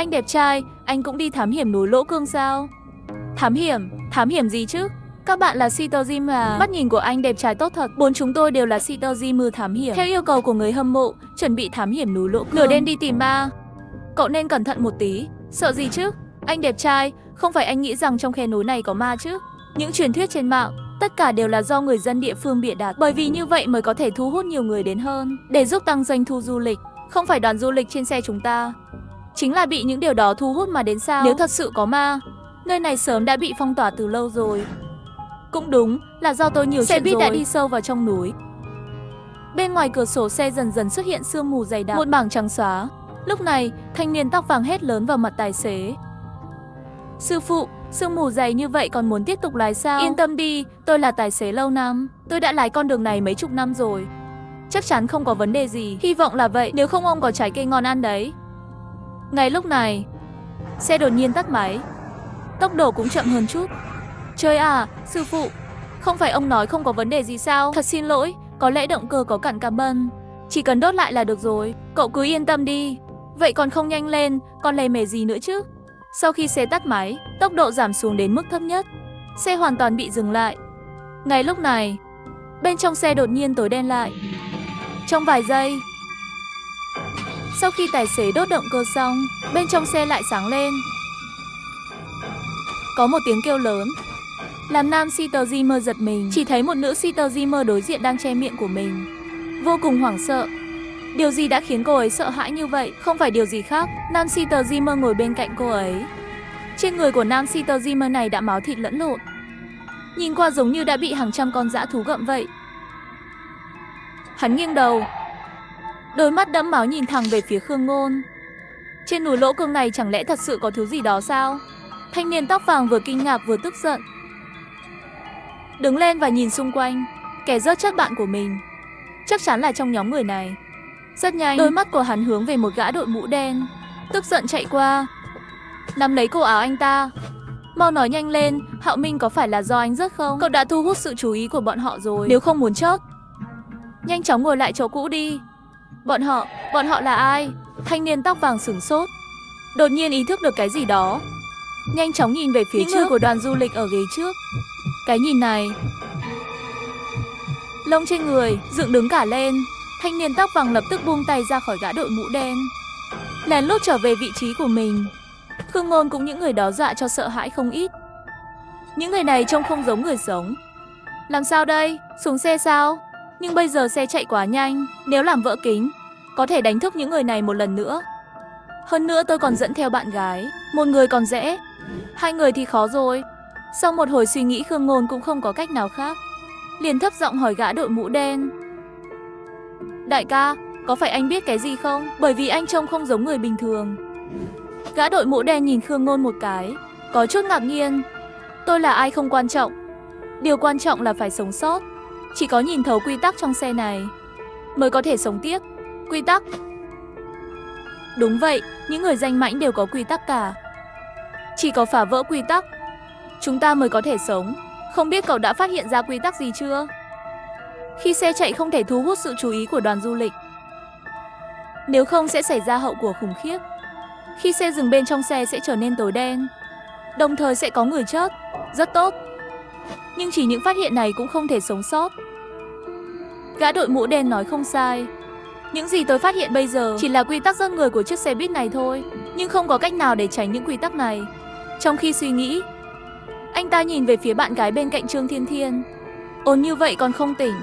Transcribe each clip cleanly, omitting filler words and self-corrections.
Anh đẹp trai, anh cũng đi thám hiểm núi Lỗ Cương sao? Thám hiểm gì chứ? Các bạn là Sito Jim à? Mắt nhìn của anh đẹp trai tốt thật. Bốn chúng tôi đều là Sito Jim thám hiểm. Theo yêu cầu của người hâm mộ, chuẩn bị thám hiểm núi Lỗ Cương. Nửa đêm đi tìm ma. Cậu nên cẩn thận một tí. Sợ gì chứ? Anh đẹp trai, không phải anh nghĩ rằng trong khe núi này có ma chứ? Những truyền thuyết trên mạng, tất cả đều là do người dân địa phương bịa đặt. Bởi vì như vậy mới có thể thu hút nhiều người đến hơn, để giúp tăng doanh thu du lịch. Không phải đoàn du lịch trên xe chúng ta chính là bị những điều đó thu hút mà đến sao? Nếu thật sự có ma, nơi này sớm đã bị phong tỏa từ lâu rồi. Cũng đúng, là do tôi nhiều chuyện rồi. Xe buýt đã đi sâu vào trong núi. Bên ngoài cửa sổ xe dần dần xuất hiện sương mù dày đặc, một mảng trắng xóa. Lúc này, thanh niên tóc vàng hét lớn vào mặt tài xế. Sư phụ, sương mù dày như vậy còn muốn tiếp tục lái sao? Yên tâm đi, tôi là tài xế lâu năm. Tôi đã lái con đường này mấy chục năm rồi. Chắc chắn không có vấn đề gì. Hy vọng là vậy, nếu không ông có trái cây ngon ăn đấy. Ngay lúc này, xe đột nhiên tắt máy. Tốc độ cũng chậm hơn chút. Trời à, sư phụ, không phải ông nói không có vấn đề gì sao? Thật xin lỗi, có lẽ động cơ có cặn carbon. Chỉ cần đốt lại là được rồi. Cậu cứ yên tâm đi. Vậy còn không nhanh lên, còn lề mề gì nữa chứ? Sau khi xe tắt máy, tốc độ giảm xuống đến mức thấp nhất. Xe hoàn toàn bị dừng lại. Ngay lúc này, bên trong xe đột nhiên tối đen lại. Trong vài giây, sau khi tài xế đốt động cơ xong, bên trong xe lại sáng lên. Có một tiếng kêu lớn, làm nam Sito Jim giật mình. Chỉ thấy một nữ Sito Jim đối diện đang che miệng của mình, vô cùng hoảng sợ. Điều gì đã khiến cô ấy sợ hãi như vậy? Không phải điều gì khác, nam Sito Jim ngồi bên cạnh cô ấy. Trên người của nam Sito Jim này đã máu thịt lẫn lộn, nhìn qua giống như đã bị hàng trăm con dã thú gặm vậy. Hắn nghiêng đầu, đôi mắt đẫm máu nhìn thẳng về phía Khương Ngôn. Trên núi Lỗ Cương này chẳng lẽ thật sự có thứ gì đó sao? Thanh niên tóc vàng vừa kinh ngạc vừa tức giận. Đứng lên và nhìn xung quanh, kẻ rớt chất bạn của mình chắc chắn là trong nhóm người này. Rất nhanh, đôi mắt của hắn hướng về một gã đội mũ đen, tức giận chạy qua, nắm lấy cổ áo anh ta. Mau nói nhanh lên, Hạo Minh có phải là do anh rớt không? Cậu đã thu hút sự chú ý của bọn họ rồi. Nếu không muốn chớt, nhanh chóng ngồi lại chỗ cũ đi. Bọn họ là ai? Thanh niên tóc vàng sửng sốt, đột nhiên ý thức được cái gì đó, nhanh chóng nhìn về phía trước của đoàn du lịch ở ghế trước. Cái nhìn này, lông trên người dựng đứng cả lên. Thanh niên tóc vàng lập tức buông tay ra khỏi gã đội mũ đen, lén lút trở về vị trí của mình. Khương Ngôn cũng những người đó dọa cho sợ hãi không ít. Những người này trông không giống người sống. Làm sao đây? Xuống xe sao? Nhưng bây giờ xe chạy quá nhanh, nếu làm vỡ kính, có thể đánh thức những người này một lần nữa. Hơn nữa tôi còn dẫn theo bạn gái, một người còn dễ, hai người thì khó rồi. Sau một hồi suy nghĩ, Khương Ngôn cũng không có cách nào khác, liền thấp giọng hỏi gã đội mũ đen. Đại ca, có phải anh biết cái gì không? Bởi vì anh trông không giống người bình thường. Gã đội mũ đen nhìn Khương Ngôn một cái, có chút ngạc nhiên. Tôi là ai không quan trọng, điều quan trọng là phải sống sót. Chỉ có nhìn thấu quy tắc trong xe này mới có thể sống tiếp. Quy tắc? Đúng vậy, những người danh mãnh đều có quy tắc cả. Chỉ có phá vỡ quy tắc, chúng ta mới có thể sống. Không biết cậu đã phát hiện ra quy tắc gì chưa? Khi xe chạy không thể thu hút sự chú ý của đoàn du lịch, nếu không sẽ xảy ra hậu quả khủng khiếp. Khi xe dừng, bên trong xe sẽ trở nên tối đen, đồng thời sẽ có người chết. Rất tốt, nhưng chỉ những phát hiện này cũng không thể sống sót. Gã đội mũ đen nói không sai. Những gì tôi phát hiện bây giờ chỉ là quy tắc rớt người của chiếc xe buýt này thôi, nhưng không có cách nào để tránh những quy tắc này. Trong khi suy nghĩ, anh ta nhìn về phía bạn gái bên cạnh Trương Thiên Thiên. Ồn như vậy còn không tỉnh,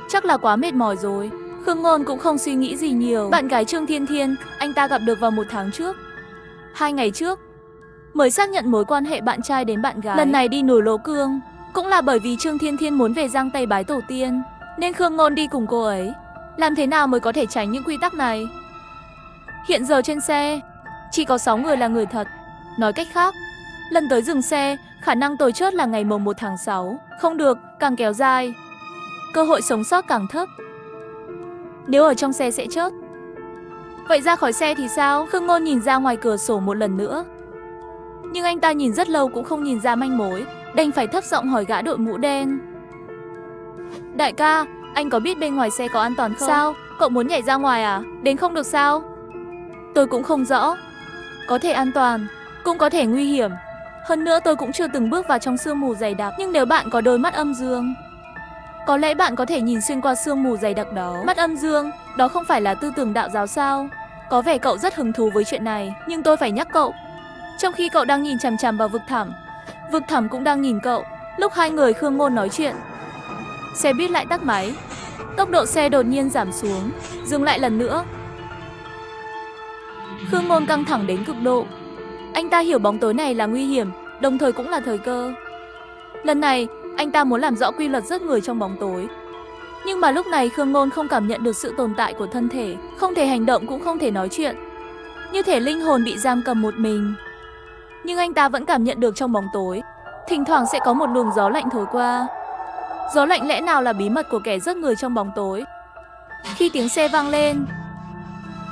chắc là quá mệt mỏi rồi. Khương Ngôn cũng không suy nghĩ gì nhiều. Bạn gái Trương Thiên Thiên, anh ta gặp được vào 1 tháng trước. 2 ngày trước mới xác nhận mối quan hệ bạn trai đến bạn gái. Lần này đi núi Lỗ Cương cũng là bởi vì Trương Thiên Thiên muốn về Giang Tây bái tổ tiên, nên Khương Ngôn đi cùng cô ấy. Làm thế nào mới có thể tránh những quy tắc này? Hiện giờ trên xe chỉ có 6 người là người thật. Nói cách khác, lần tới dừng xe, khả năng tôi chớt là ngày mồng 1 tháng 6. Không được, càng kéo dài, cơ hội sống sót càng thấp. Nếu ở trong xe sẽ chớt, vậy ra khỏi xe thì sao? Khương Ngôn nhìn ra ngoài cửa sổ một lần nữa, nhưng anh ta nhìn rất lâu cũng không nhìn ra manh mối, đành phải thấp giọng hỏi gã đội mũ đen. Đại ca, anh có biết bên ngoài xe có an toàn không? Sao? Cậu muốn nhảy ra ngoài à? Đến không được sao? Tôi cũng không rõ. Có thể an toàn, cũng có thể nguy hiểm. Hơn nữa tôi cũng chưa từng bước vào trong sương mù dày đặc. Nhưng nếu bạn có đôi mắt âm dương, có lẽ bạn có thể nhìn xuyên qua sương mù dày đặc đó. Mắt âm dương, đó không phải là tư tưởng đạo giáo sao? Có vẻ cậu rất hứng thú với chuyện này, nhưng tôi phải nhắc cậu. Trong khi cậu đang nhìn chằm chằm vào vực thẳm cũng đang nhìn cậu. Lúc hai người Khương Ngôn nói chuyện, xe buýt lại tắt máy. Tốc độ xe đột nhiên giảm xuống, dừng lại lần nữa. Khương Ngôn căng thẳng đến cực độ. Anh ta hiểu bóng tối này là nguy hiểm, đồng thời cũng là thời cơ. Lần này, anh ta muốn làm rõ quy luật giết người trong bóng tối. Nhưng mà lúc này Khương Ngôn không cảm nhận được sự tồn tại của thân thể, không thể hành động cũng không thể nói chuyện. Như thể linh hồn bị giam cầm một mình. Nhưng anh ta vẫn cảm nhận được trong bóng tối, thỉnh thoảng sẽ có một luồng gió lạnh thổi qua. Gió lạnh lẽ nào là bí mật của kẻ giết người trong bóng tối? Khi tiếng xe vang lên,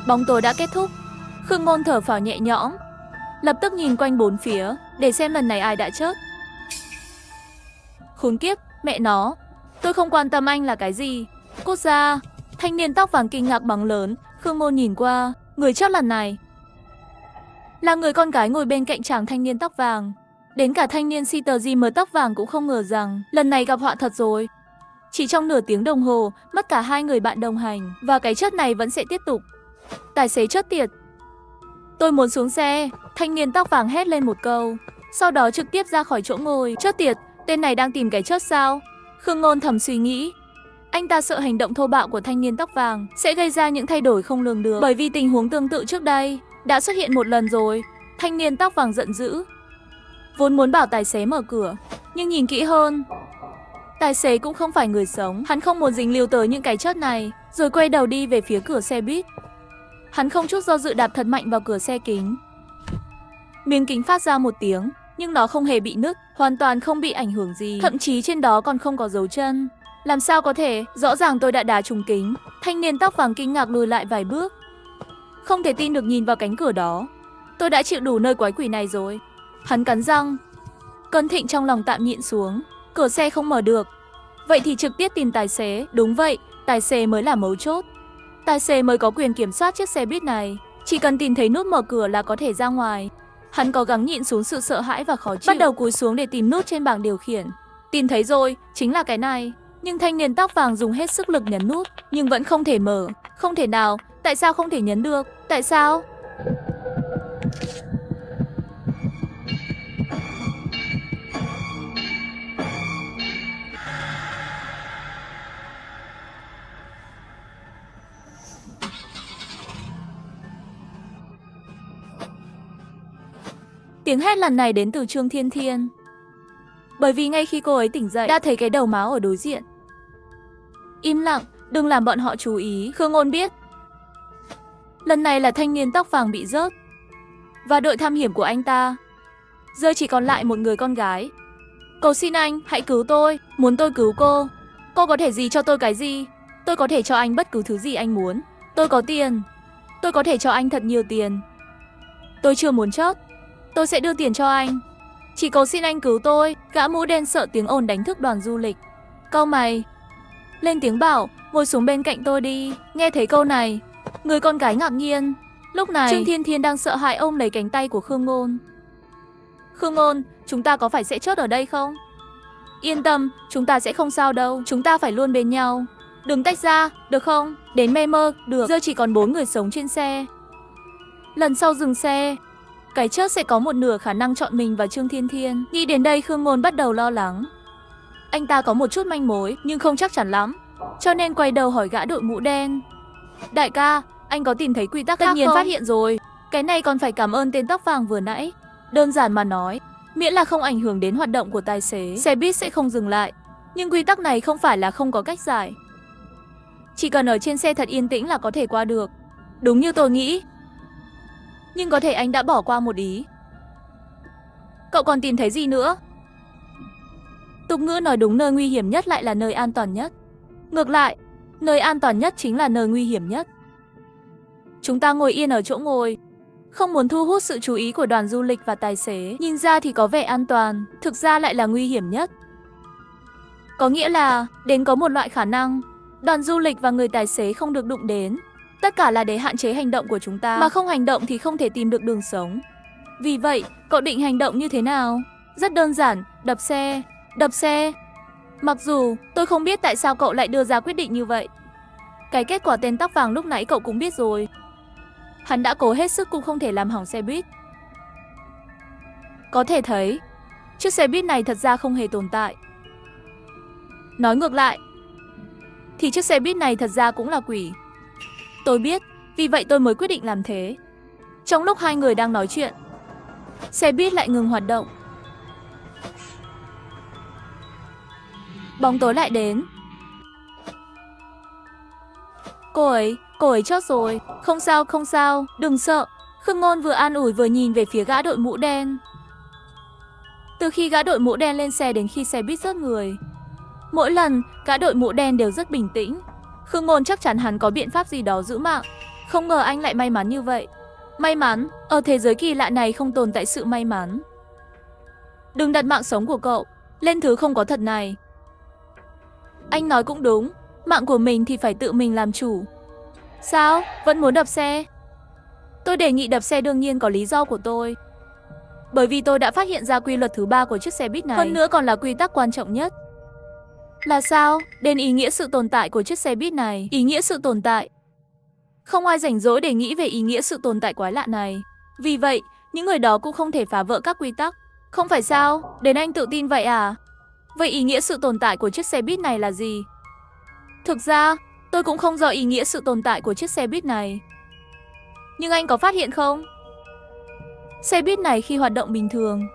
bóng tối đã kết thúc. Khương Ngôn thở phào nhẹ nhõm, lập tức nhìn quanh bốn phía để xem lần này ai đã chết. Khốn kiếp, mẹ nó, tôi không quan tâm anh là cái gì. Cút ra! Thanh niên tóc vàng kinh ngạc bằng lớn. Khương Ngôn nhìn qua, người chết lần này là người con gái ngồi bên cạnh chàng thanh niên tóc vàng. Đến cả thanh niên si tờ gì mờ tóc vàng cũng không ngờ rằng lần này gặp họa thật rồi. Chỉ trong nửa tiếng đồng hồ, mất cả hai người bạn đồng hành, và cái chết này vẫn sẽ tiếp tục. Tài xế chết tiệt! Tôi muốn xuống xe, thanh niên tóc vàng hét lên một câu, sau đó trực tiếp ra khỏi chỗ ngồi. Chết tiệt, tên này đang tìm cái chết sao? Khương Ngôn thầm suy nghĩ. Anh ta sợ hành động thô bạo của thanh niên tóc vàng sẽ gây ra những thay đổi không lường được, bởi vì tình huống tương tự trước đây đã xuất hiện một lần rồi. Thanh niên tóc vàng giận dữ, vốn muốn bảo tài xế mở cửa, nhưng nhìn kỹ hơn, tài xế cũng không phải người sống. Hắn không muốn dính líu tới những cái chết này, rồi quay đầu đi về phía cửa xe buýt. Hắn không chút do dự đạp thật mạnh vào cửa xe kính. Miếng kính phát ra một tiếng, nhưng nó không hề bị nứt, hoàn toàn không bị ảnh hưởng gì, thậm chí trên đó còn không có dấu chân. Làm sao có thể? Rõ ràng tôi đã đá trúng kính. Thanh niên tóc vàng kinh ngạc lùi lại vài bước, không thể tin được nhìn vào cánh cửa đó. Tôi đã chịu đủ nơi quái quỷ này rồi. Hắn cắn răng, cơn thịnh trong lòng tạm nhịn xuống. Cửa xe không mở được, vậy thì trực tiếp tìm tài xế. Đúng vậy, tài xế mới là mấu chốt. Tài xế mới có quyền kiểm soát chiếc xe buýt này. Chỉ cần tìm thấy nút mở cửa là có thể ra ngoài. Hắn cố gắng nhịn xuống sự sợ hãi và khó chịu, bắt đầu cúi xuống để tìm nút trên bảng điều khiển. Tìm thấy rồi, chính là cái này. Nhưng thanh niên tóc vàng dùng hết sức lực nhấn nút, nhưng vẫn không thể mở. Không thể nào, tại sao không thể nhấn được? Tại sao? Tiếng hét lần này đến từ Trương Thiên Thiên. Bởi vì ngay khi cô ấy tỉnh dậy, đã thấy cái đầu máu ở đối diện. Im lặng, đừng làm bọn họ chú ý. Khương Ngôn biết lần này là thanh niên tóc vàng bị rớt, và đội thám hiểm của anh ta giờ chỉ còn lại một người con gái. Cầu xin anh, hãy cứu tôi. Muốn tôi cứu cô? Cô có thể gì cho tôi cái gì? Tôi có thể cho anh bất cứ thứ gì anh muốn. Tôi có tiền, tôi có thể cho anh thật nhiều tiền. Tôi chưa muốn chết, tôi sẽ đưa tiền cho anh. Chỉ cầu xin anh cứu tôi. Gã mũ đen sợ tiếng ồn đánh thức Đoàn Du Lịch, cau mày, lên tiếng bảo, ngồi xuống bên cạnh tôi đi. Nghe thấy câu này, người con gái ngạc nhiên. Lúc này Trương Thiên Thiên đang sợ hãi ôm lấy cánh tay của Khương Ngôn. Khương Ngôn, chúng ta có phải sẽ chết ở đây không? Yên tâm, chúng ta sẽ không sao đâu. Chúng ta phải luôn bên nhau, đừng tách ra, được không? Đến mê mơ, được. Giờ chỉ còn 4 người sống trên xe. Lần sau dừng xe, cái chết sẽ có một nửa khả năng chọn mình và Trương Thiên Thiên. Nghĩ đến đây Khương Ngôn bắt đầu lo lắng. Anh ta có một chút manh mối, nhưng không chắc chắn lắm, cho nên quay đầu hỏi gã đội mũ đen. Đại ca, anh có tìm thấy quy tắc khác không? Tất nhiên phát hiện rồi. Cái này còn phải cảm ơn tên tóc vàng vừa nãy. Đơn giản mà nói, miễn là không ảnh hưởng đến hoạt động của tài xế, xe buýt sẽ không dừng lại. Nhưng quy tắc này không phải là không có cách giải. Chỉ cần ở trên xe thật yên tĩnh là có thể qua được. Đúng như tôi nghĩ. Nhưng có thể anh đã bỏ qua một ý. Cậu còn tìm thấy gì nữa? Tục ngữ nói đúng, nơi nguy hiểm nhất lại là nơi an toàn nhất. Ngược lại, nơi an toàn nhất chính là nơi nguy hiểm nhất. Chúng ta ngồi yên ở chỗ ngồi, không muốn thu hút sự chú ý của Đoàn Du Lịch và tài xế. Nhìn ra thì có vẻ an toàn, thực ra lại là nguy hiểm nhất. Có nghĩa là, đến có một loại khả năng, Đoàn Du Lịch và người tài xế không được đụng đến. Tất cả là để hạn chế hành động của chúng ta, mà không hành động thì không thể tìm được đường sống. Vì vậy, cậu định hành động như thế nào? Rất đơn giản, đập xe. Đập xe. Mặc dù tôi không biết tại sao cậu lại đưa ra quyết định như vậy. Cái kết quả tên tóc vàng lúc nãy cậu cũng biết rồi. Hắn đã cố hết sức cũng không thể làm hỏng xe buýt. Có thể thấy, chiếc xe buýt này thật ra không hề tồn tại. Nói ngược lại, thì chiếc xe buýt này thật ra cũng là quỷ. Tôi biết, vì vậy tôi mới quyết định làm thế. Trong lúc hai người đang nói chuyện, xe buýt lại ngừng hoạt động. Bóng tối lại đến. Cô ấy chót rồi. Không sao, đừng sợ. Khương Ngôn vừa an ủi vừa nhìn về phía gã đội mũ đen. Từ khi gã đội mũ đen lên xe đến khi xe buýt rớt người, mỗi lần gã đội mũ đen đều rất bình tĩnh. Khương Ngôn chắc chắn hắn có biện pháp gì đó giữ mạng. Không ngờ anh lại may mắn như vậy. May mắn, ở thế giới kỳ lạ này không tồn tại sự may mắn. Đừng đặt mạng sống của cậu lên thứ không có thật này. Anh nói cũng đúng, mạng của mình thì phải tự mình làm chủ. Sao? Vẫn muốn đập xe? Tôi đề nghị đập xe đương nhiên có lý do của tôi. Bởi vì tôi đã phát hiện ra quy luật thứ 3 của chiếc xe buýt này. Hơn nữa còn là quy tắc quan trọng nhất. Là sao? Đến ý nghĩa sự tồn tại của chiếc xe buýt này. Ý nghĩa sự tồn tại. Không ai rảnh rỗi để nghĩ về ý nghĩa sự tồn tại quái lạ này. Vì vậy, những người đó cũng không thể phá vỡ các quy tắc. Không phải sao? Đến anh tự tin vậy à? Vậy ý nghĩa sự tồn tại của chiếc xe buýt này là gì? Thực ra, tôi cũng không rõ ý nghĩa sự tồn tại của chiếc xe buýt này. Nhưng anh có phát hiện không? Xe buýt này khi hoạt động bình thường,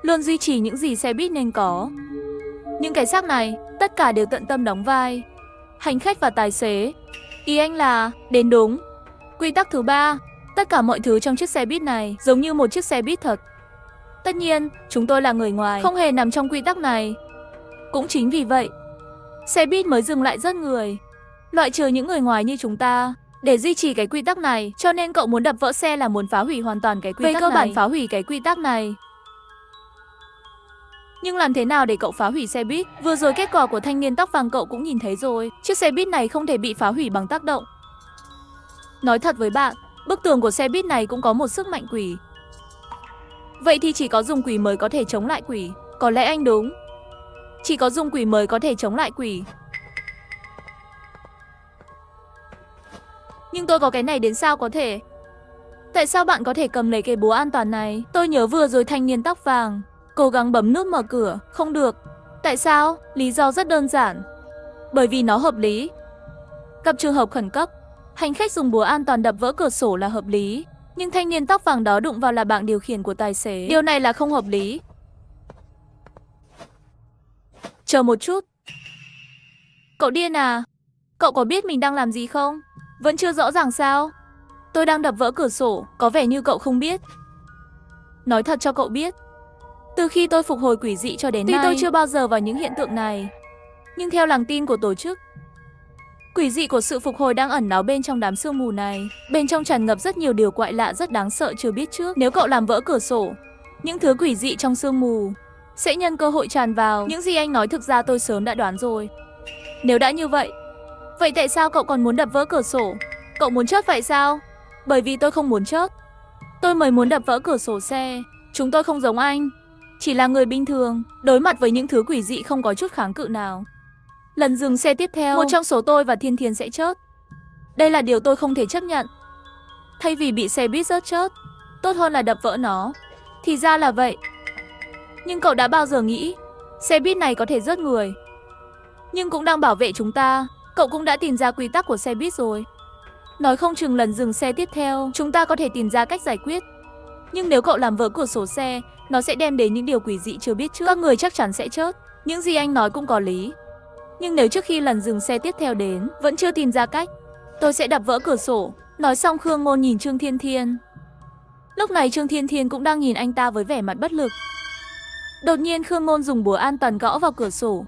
luôn duy trì những gì xe buýt nên có. Những cái xác này, tất cả đều tận tâm đóng vai hành khách và tài xế. Ý anh là, đến đúng. Quy tắc thứ 3, tất cả mọi thứ trong chiếc xe buýt này giống như một chiếc xe buýt thật. Tất nhiên, chúng tôi là người ngoài, không hề nằm trong quy tắc này. Cũng chính vì vậy, xe buýt mới dừng lại rớt người. Loại trừ những người ngoài như chúng ta, để duy trì cái quy tắc này, cho nên cậu muốn đập vỡ xe là muốn phá hủy hoàn toàn cái quy tắc này. Về cơ bản phá hủy cái quy tắc này. Nhưng làm thế nào để cậu phá hủy xe buýt? Vừa rồi kết quả của thanh niên tóc vàng cậu cũng nhìn thấy rồi. Chiếc xe buýt này không thể bị phá hủy bằng tác động. Nói thật với bạn, bức tường của xe buýt này cũng có một sức mạnh quỷ. Vậy thì chỉ có dùng quỷ mới có thể chống lại quỷ. Có lẽ anh đúng. Chỉ có dùng quỷ mới có thể chống lại quỷ. Nhưng tôi có cái này đến sao có thể? Tại sao bạn có thể cầm lấy cái búa an toàn này? Tôi nhớ vừa rồi thanh niên tóc vàng cố gắng bấm nút mở cửa, không được. Tại sao? Lý do rất đơn giản. Bởi vì nó hợp lý. Gặp trường hợp khẩn cấp, hành khách dùng búa an toàn đập vỡ cửa sổ là hợp lý. Nhưng thanh niên tóc vàng đó đụng vào là bảng điều khiển của tài xế. Điều này là không hợp lý. Chờ một chút. Cậu điên à? Cậu có biết mình đang làm gì không? Vẫn chưa rõ ràng sao? Tôi đang đập vỡ cửa sổ, có vẻ như cậu không biết. Nói thật cho cậu biết, từ khi tôi phục hồi quỷ dị cho đến nay, tuy tôi chưa bao giờ vào những hiện tượng này, nhưng theo làng tin của tổ chức, quỷ dị của sự phục hồi đang ẩn náu bên trong đám sương mù này. Bên trong tràn ngập rất nhiều điều quái lạ rất đáng sợ chưa biết trước. Nếu cậu làm vỡ cửa sổ, những thứ quỷ dị trong sương mù sẽ nhân cơ hội tràn vào. Những gì anh nói thực ra tôi sớm đã đoán rồi. Nếu đã như vậy, vậy tại sao cậu còn muốn đập vỡ cửa sổ? Cậu muốn chớt vậy sao? Bởi vì tôi không muốn chớt. Tôi mới muốn đập vỡ cửa sổ xe. Chúng tôi không giống anh, chỉ là người bình thường, đối mặt với những thứ quỷ dị không có chút kháng cự nào. Lần dừng xe tiếp theo, một trong số tôi và Thiên Thiên sẽ chớt. Đây là điều tôi không thể chấp nhận. Thay vì bị xe buýt rớt chớt, tốt hơn là đập vỡ nó. Thì ra là vậy. Nhưng cậu đã bao giờ nghĩ xe buýt này có thể rớt người, nhưng cũng đang bảo vệ chúng ta? Cậu cũng đã tìm ra quy tắc của xe buýt rồi. Nói không chừng lần dừng xe tiếp theo, chúng ta có thể tìm ra cách giải quyết. Nhưng nếu cậu làm vỡ cửa sổ xe, nó sẽ đem đến những điều quỷ dị chưa biết trước. Các người chắc chắn sẽ chớt. Những gì anh nói cũng có lý. Nhưng nếu trước khi lần dừng xe tiếp theo đến, vẫn chưa tìm ra cách, tôi sẽ đập vỡ cửa sổ. Nói xong Khương Ngôn nhìn Trương Thiên Thiên. Lúc này Trương Thiên Thiên cũng đang nhìn anh ta với vẻ mặt bất lực. Đột nhiên Khương Ngôn dùng búa an toàn gõ vào cửa sổ.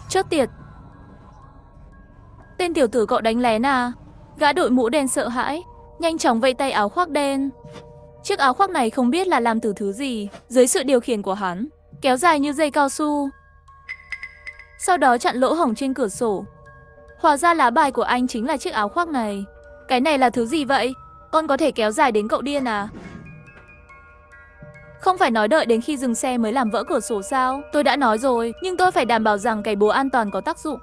Chớt tiệt. Tên tiểu tử cậu đánh lén à? Gã đội mũ đen sợ hãi, nhanh chóng vẫy tay áo khoác đen. Chiếc áo khoác này không biết là làm từ thứ gì, dưới sự điều khiển của hắn, kéo dài như dây cao su. Sau đó chặn lỗ hổng trên cửa sổ. Hóa ra lá bài của anh chính là chiếc áo khoác này. Cái này là thứ gì vậy? Con có thể kéo dài đến cậu điên à? Không phải nói đợi đến khi dừng xe mới làm vỡ cửa sổ sao? Tôi đã nói rồi, nhưng tôi phải đảm bảo rằng cái búa an toàn có tác dụng.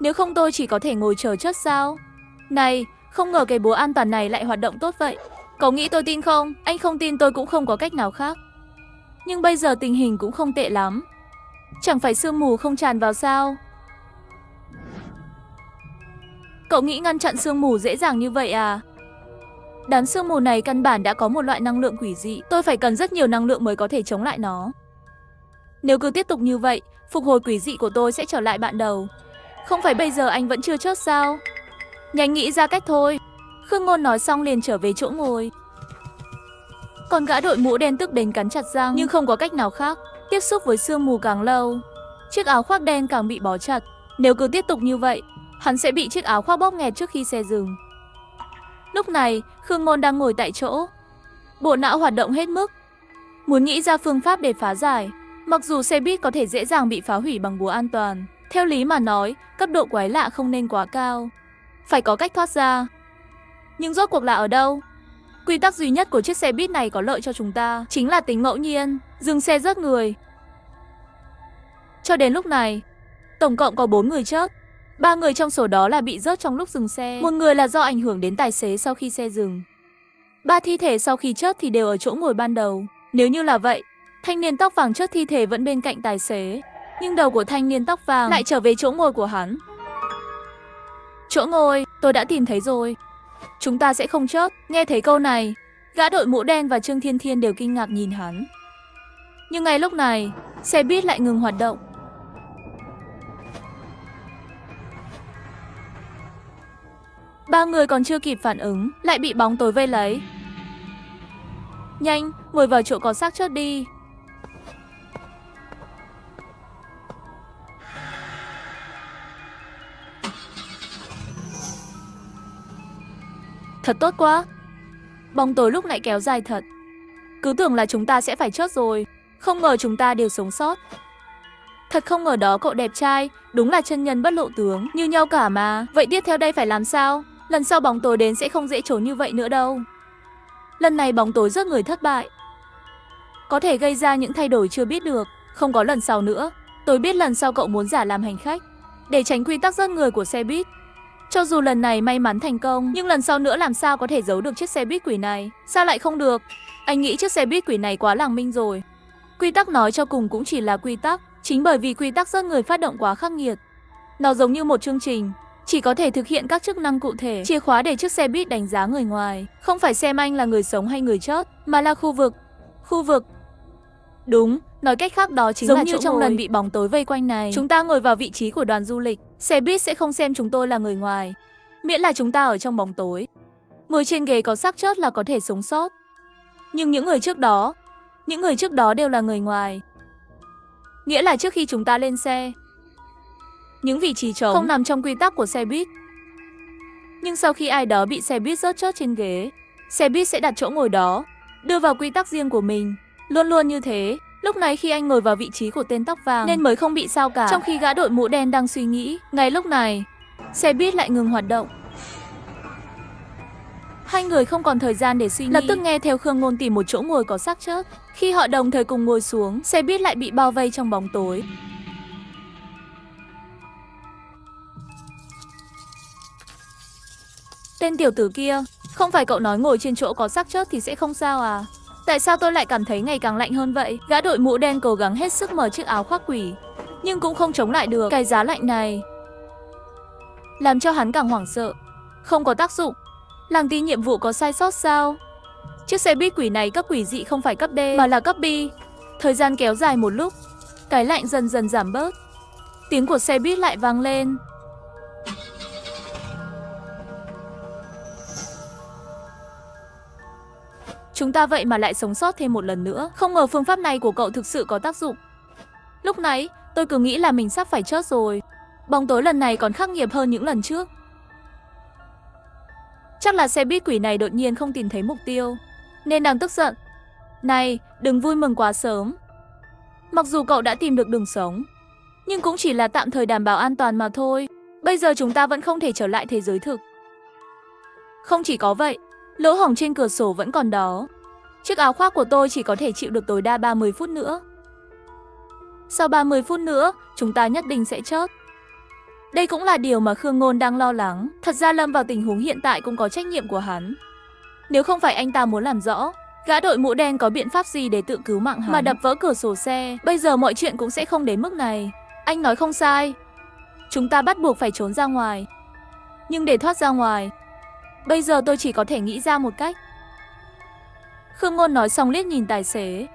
Nếu không tôi chỉ có thể ngồi chờ chết sao? Này, không ngờ cái búa an toàn này lại hoạt động tốt vậy. Cậu nghĩ tôi tin không? Anh không tin tôi cũng không có cách nào khác. Nhưng bây giờ tình hình cũng không tệ lắm. Chẳng phải sương mù không tràn vào sao? Cậu nghĩ ngăn chặn sương mù dễ dàng như vậy à? Đám sương mù này căn bản đã có một loại năng lượng quỷ dị. Tôi phải cần rất nhiều năng lượng mới có thể chống lại nó. Nếu cứ tiếp tục như vậy, phục hồi quỷ dị của tôi sẽ trở lại ban đầu. Không phải bây giờ anh vẫn chưa chớt sao? Nhanh nghĩ ra cách thôi. Khương Ngôn nói xong liền trở về chỗ ngồi. Còn gã đội mũ đen tức đến cắn chặt răng, nhưng không có cách nào khác. Tiếp xúc với sương mù càng lâu, chiếc áo khoác đen càng bị bó chặt. Nếu cứ tiếp tục như vậy, hắn sẽ bị chiếc áo khoác bóp nghẹt trước khi xe dừng. Lúc này, Khương Ngôn đang ngồi tại chỗ. Bộ não hoạt động hết mức, muốn nghĩ ra phương pháp để phá giải. Mặc dù xe buýt có thể dễ dàng bị phá hủy bằng búa an toàn, theo lý mà nói, cấp độ quái lạ không nên quá cao. Phải có cách thoát ra. Nhưng rốt cuộc là ở đâu? Quy tắc duy nhất của chiếc xe buýt này có lợi cho chúng ta chính là tính ngẫu nhiên, dừng xe rớt người. Cho đến lúc này, tổng cộng có 4 người chết. 3 người trong số đó là bị rớt trong lúc dừng xe, 1 người là do ảnh hưởng đến tài xế sau khi xe dừng. 3 thi thể sau khi chết thì đều ở chỗ ngồi ban đầu. Nếu như là vậy, thanh niên tóc vàng chết thi thể vẫn bên cạnh tài xế, nhưng đầu của thanh niên tóc vàng lại trở về chỗ ngồi của hắn. Chỗ ngồi, tôi đã tìm thấy rồi. Chúng ta sẽ không chết. Nghe thấy câu này, gã đội mũ đen và Trương Thiên Thiên đều kinh ngạc nhìn hắn. Nhưng ngay lúc này, xe buýt lại ngừng hoạt động. Ba người còn chưa kịp phản ứng, lại bị bóng tối vây lấy. Nhanh, ngồi vào chỗ có xác chết đi. Thật tốt quá. Bóng tối lúc lại kéo dài thật. Cứ tưởng là chúng ta sẽ phải chết rồi, không ngờ chúng ta đều sống sót. Thật không ngờ đó cậu đẹp trai, đúng là chân nhân bất lộ tướng, như nhau cả mà. Vậy tiếp theo đây phải làm sao? Lần sau bóng tối đến sẽ không dễ trốn như vậy nữa đâu. Lần này bóng tối rớt người thất bại, có thể gây ra những thay đổi chưa biết được. Không có lần sau nữa. Tôi biết lần sau cậu muốn giả làm hành khách để tránh quy tắc rớt người của xe buýt. Cho dù lần này may mắn thành công, nhưng lần sau nữa làm sao có thể giấu được chiếc xe buýt quỷ này? Sao lại không được? Anh nghĩ chiếc xe buýt quỷ này quá lằng minh rồi. Quy tắc nói cho cùng cũng chỉ là quy tắc. Chính bởi vì quy tắc rớt người phát động quá khắc nghiệt, nó giống như một chương trình, chỉ có thể thực hiện các chức năng cụ thể. Chìa khóa để chiếc xe buýt đánh giá người ngoài không phải xem anh là người sống hay người chết, mà là khu vực. Khu vực. Đúng, nói cách khác đó chính là chỗ ngồi. Giống như trong lần bị bóng tối vây quanh này, chúng ta ngồi vào vị trí của đoàn du lịch. Xe buýt sẽ không xem chúng tôi là người ngoài, miễn là chúng ta ở trong bóng tối. Ngồi trên ghế có xác chết là có thể sống sót. Nhưng những người trước đó đều là người ngoài. Nghĩa là trước khi chúng ta lên xe, những vị trí trống không nằm trong quy tắc của xe buýt. Nhưng sau khi ai đó bị xe buýt rớt chết trên ghế, xe buýt sẽ đặt chỗ ngồi đó, đưa vào quy tắc riêng của mình. Luôn luôn như thế. Lúc này khi anh ngồi vào vị trí của tên tóc vàng nên mới không bị sao cả. Trong khi gã đội mũ đen đang suy nghĩ, ngay lúc này, xe buýt lại ngừng hoạt động. Hai người không còn thời gian để suy nghĩ, lập tức nghe theo Khương Ngôn tìm một chỗ ngồi có xác chết. Khi họ đồng thời cùng ngồi xuống, xe buýt lại bị bao vây trong bóng tối. Tên tiểu tử kia, không phải cậu nói ngồi trên chỗ có xác chết thì sẽ không sao à? Tại sao tôi lại cảm thấy ngày càng lạnh hơn vậy? Gã đội mũ đen cố gắng hết sức mở chiếc áo khoác quỷ, nhưng cũng không chống lại được cái giá lạnh này, làm cho hắn càng hoảng sợ. Không có tác dụng. Làm tí nhiệm vụ có sai sót sao? Chiếc xe buýt quỷ này cấp quỷ dị không phải cấp D mà là cấp B. Thời gian kéo dài một lúc, cái lạnh dần dần giảm bớt. Tiếng của xe buýt lại vang lên. Chúng ta vậy mà lại sống sót thêm một lần nữa. Không ngờ phương pháp này của cậu thực sự có tác dụng. Lúc nãy, tôi cứ nghĩ là mình sắp phải chết rồi. Bóng tối lần này còn khắc nghiệt hơn những lần trước. Chắc là xe buýt quỷ này đột nhiên không tìm thấy mục tiêu, nên đang tức giận. Này, đừng vui mừng quá sớm. Mặc dù cậu đã tìm được đường sống, nhưng cũng chỉ là tạm thời đảm bảo an toàn mà thôi. Bây giờ chúng ta vẫn không thể trở lại thế giới thực. Không chỉ có vậy, Lỗ hổng trên cửa sổ vẫn còn đó. Chiếc áo khoác của tôi chỉ có thể chịu được tối đa 30 phút nữa. Sau 30 phút nữa, chúng ta nhất định sẽ chớp. Đây cũng là điều mà Khương Ngôn đang lo lắng. Thật ra lâm vào tình huống hiện tại cũng có trách nhiệm của hắn. Nếu không phải anh ta muốn làm rõ gã đội mũ đen có biện pháp gì để tự cứu mạng hắn mà đập vỡ cửa sổ xe, bây giờ mọi chuyện cũng sẽ không đến mức này. Anh nói không sai. Chúng ta bắt buộc phải trốn ra ngoài. Nhưng để thoát ra ngoài, bây giờ tôi chỉ có thể nghĩ ra một cách. Khương Ngôn nói xong liếc nhìn tài xế.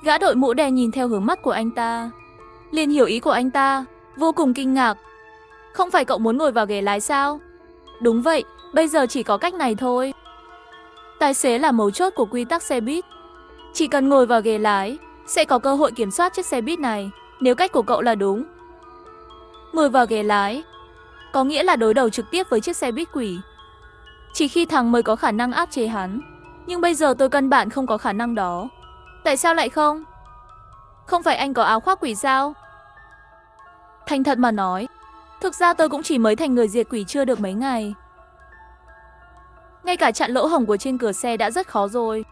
Gã đội mũ đen nhìn theo hướng mắt của anh ta, liền hiểu ý của anh ta, vô cùng kinh ngạc. Không phải cậu muốn ngồi vào ghế lái sao? Đúng vậy, bây giờ chỉ có cách này thôi. Tài xế là mấu chốt của quy tắc xe buýt. Chỉ cần ngồi vào ghế lái, sẽ có cơ hội kiểm soát chiếc xe buýt này. Nếu cách của cậu là đúng, ngồi vào ghế lái có nghĩa là đối đầu trực tiếp với chiếc xe buýt quỷ. Chỉ khi thắng mới có khả năng áp chế hắn. Nhưng bây giờ tôi căn bản không có khả năng đó. Tại sao lại không? Không phải anh có áo khoác quỷ sao? Thành thật mà nói, thực ra tôi cũng chỉ mới thành người diệt quỷ chưa được mấy ngày. Ngay cả chặn lỗ hổng của trên cửa xe đã rất khó rồi,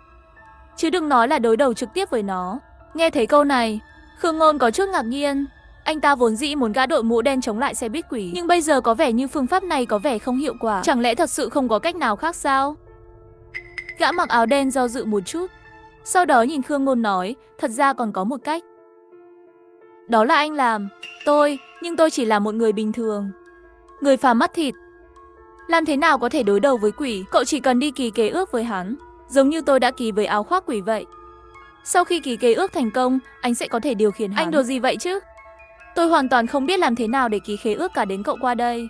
chứ đừng nói là đối đầu trực tiếp với nó. Nghe thấy câu này, Khương Ngôn có chút ngạc nhiên. Anh ta vốn dĩ muốn gã đội mũ đen chống lại xe buýt quỷ, nhưng bây giờ có vẻ như phương pháp này có vẻ không hiệu quả. Chẳng lẽ thật sự không có cách nào khác sao? Gã mặc áo đen do dự một chút, sau đó nhìn Khương Ngôn nói, thật ra còn có một cách. Đó là anh làm. Nhưng tôi chỉ là một người bình thường, người phàm mắt thịt. Làm thế nào có thể đối đầu với quỷ? Cậu chỉ cần đi ký kế ước với hắn, giống như tôi đã ký với áo khoác quỷ vậy. Sau khi ký kế ước thành công, anh sẽ có thể điều khiển hắn. Anh đùa gì vậy chứ? Tôi hoàn toàn không biết làm thế nào để ký khế ước cả đến cậu qua đây.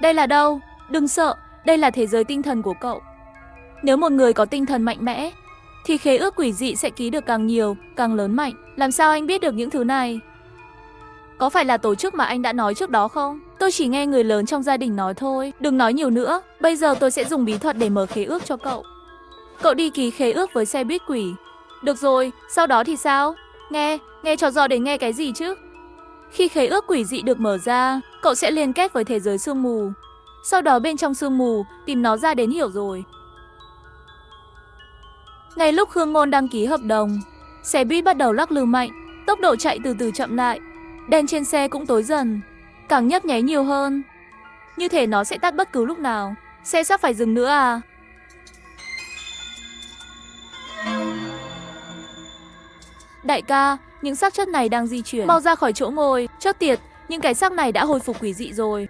Đây là đâu? Đừng sợ, đây là thế giới tinh thần của cậu. Nếu một người có tinh thần mạnh mẽ, thì khế ước quỷ dị sẽ ký được càng nhiều, càng lớn mạnh. Làm sao anh biết được những thứ này? Có phải là tổ chức mà anh đã nói trước đó không? Tôi chỉ nghe người lớn trong gia đình nói thôi. Đừng nói nhiều nữa, bây giờ tôi sẽ dùng bí thuật để mở khế ước cho cậu. Cậu đi ký khế ước với xe buýt quỷ. Được rồi, sau đó thì sao? Nghe cho rõ để nghe cái gì chứ? Khi khế ước quỷ dị được mở ra, cậu sẽ liên kết với thế giới sương mù. Sau đó bên trong sương mù, tìm nó ra đến, hiểu rồi. Ngay lúc Khương Ngôn đăng ký hợp đồng, xe buýt bắt đầu lắc lư mạnh, tốc độ chạy từ từ chậm lại. Đèn trên xe cũng tối dần, càng nhấp nháy nhiều hơn. Như thể nó sẽ tắt bất cứ lúc nào. Xe sắp phải dừng nữa à? Đại ca, những xác chết này đang di chuyển. Mau ra khỏi chỗ ngồi, chớp tiệt, những cái xác này đã hồi phục quỷ dị rồi.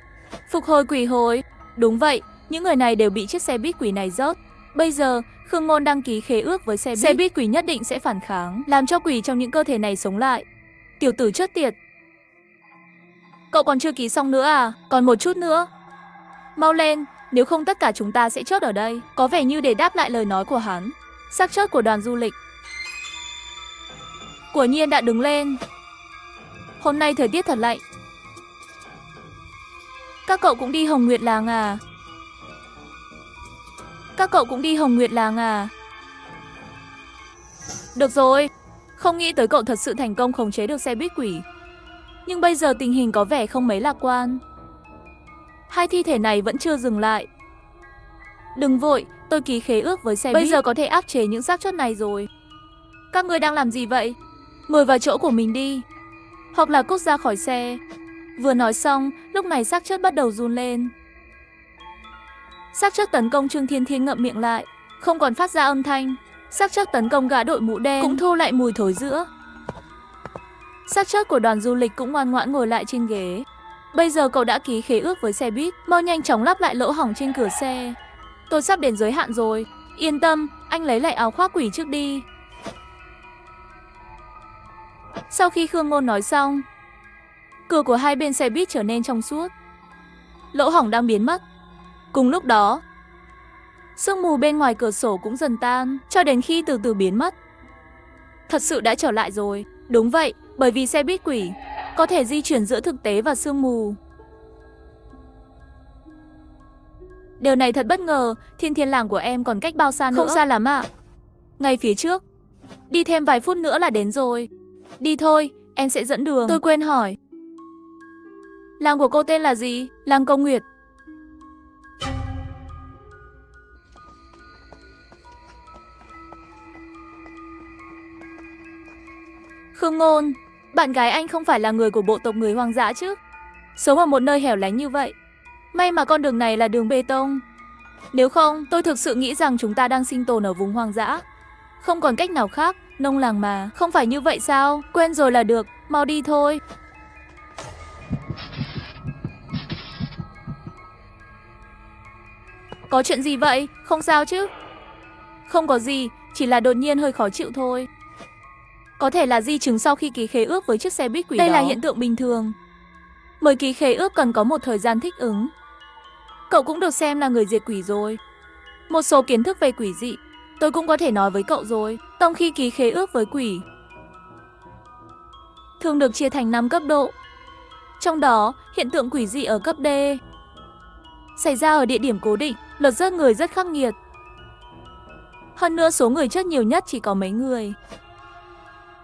Phục hồi quỷ hồi. Đúng vậy, những người này đều bị chiếc xe buýt quỷ này rớt. Bây giờ, Khương Ngôn đăng ký khế ước với xe buýt. Xe buýt quỷ nhất định sẽ phản kháng, làm cho quỷ trong những cơ thể này sống lại. Tiểu tử chớp tiệt. Cậu còn chưa ký xong nữa à? Còn một chút nữa. Mau lên, nếu không tất cả chúng ta sẽ chốt ở đây. Có vẻ như để đáp lại lời nói của hắn, xác chốt của đoàn du lịch quả nhiên đã đứng lên. Hôm nay thời tiết thật lạnh. Các cậu cũng đi Hồng Nguyệt Làng à? Các cậu cũng đi Hồng Nguyệt Làng à? Được rồi, không nghĩ tới cậu thật sự thành công khống chế được xe buýt quỷ. Nhưng bây giờ tình hình có vẻ không mấy lạc quan. Hai thi thể này vẫn chưa dừng lại. Đừng vội, tôi ký khế ước với xe buýt. Bây giờ có thể áp chế những xác chết này rồi. Các người đang làm gì vậy? Ngồi vào chỗ của mình đi, hoặc là cút ra khỏi xe. Vừa nói xong, lúc này xác chết bắt đầu run lên. Xác chết tấn công Trương Thiên Thiên ngậm miệng lại, không còn phát ra âm thanh. Xác chết tấn công gã đội mũ đen cũng thu lại mùi thối rữa. Xác chết của đoàn du lịch cũng ngoan ngoãn ngồi lại trên ghế. Bây giờ cậu đã ký khế ước với xe buýt, mau nhanh chóng lắp lại lỗ hổng trên cửa xe. Tôi sắp đến giới hạn rồi. Yên tâm, anh lấy lại áo khoác quỷ trước đi. Sau khi Khương Ngôn nói xong, cửa của hai bên xe buýt trở nên trong suốt. Lỗ hổng đang biến mất. Cùng lúc đó, sương mù bên ngoài cửa sổ cũng dần tan, cho đến khi từ từ biến mất. Thật sự đã trở lại rồi. Đúng vậy, bởi vì xe buýt quỷ có thể di chuyển giữa thực tế và sương mù. Điều này thật bất ngờ. Thiên Thiên Làng của em còn cách bao xa nữa? Không xa lắm ạ. Ngay phía trước. Đi thêm vài phút nữa là đến rồi. Đi thôi, em sẽ dẫn đường. Tôi quên hỏi. Làng của cô tên là gì? Làng Công Nguyệt. Khương Ngôn, bạn gái anh không phải là người của bộ tộc người hoang dã chứ? Sống ở một nơi hẻo lánh như vậy. May mà con đường này là đường bê tông. Nếu không, tôi thực sự nghĩ rằng chúng ta đang sinh tồn ở vùng hoang dã. Không còn cách nào khác, nông làng mà. Không phải như vậy sao? Quen rồi là được, mau đi thôi. Có chuyện gì vậy? Không sao chứ? Không có gì, chỉ là đột nhiên hơi khó chịu thôi. Có thể là di chứng sau khi ký khế ước với chiếc xe buýt quỷ đó. Đây là hiện tượng bình thường. Mới ký khế ước cần có một thời gian thích ứng. Cậu cũng được xem là người diệt quỷ rồi. Một số kiến thức về quỷ dị tôi cũng có thể nói với cậu rồi. Tông khi ký khế ước với quỷ thường được chia thành 5 cấp độ. Trong đó, hiện tượng quỷ dị ở cấp D xảy ra ở địa điểm cố định, luật giết người rất khắc nghiệt. Hơn nữa số người chết nhiều nhất chỉ có mấy người.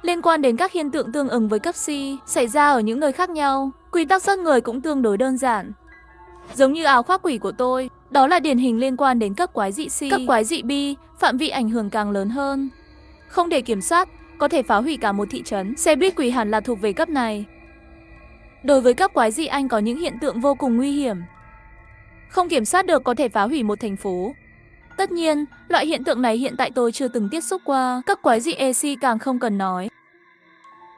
Liên quan đến các hiện tượng tương ứng với cấp C xảy ra ở những nơi khác nhau, quy tắc giết người cũng tương đối đơn giản. Giống như áo khoác quỷ của tôi, đó là điển hình liên quan đến cấp quái dị C. Cấp quái dị B, phạm vi ảnh hưởng càng lớn hơn. Không thể kiểm soát, có thể phá hủy cả một thị trấn. Xe buýt quỷ hẳn là thuộc về cấp này. Đối với cấp quái dị Anh có những hiện tượng vô cùng nguy hiểm. Không kiểm soát được có thể phá hủy một thành phố. Tất nhiên, loại hiện tượng này hiện tại tôi chưa từng tiếp xúc qua. Cấp quái dị EC càng không cần nói.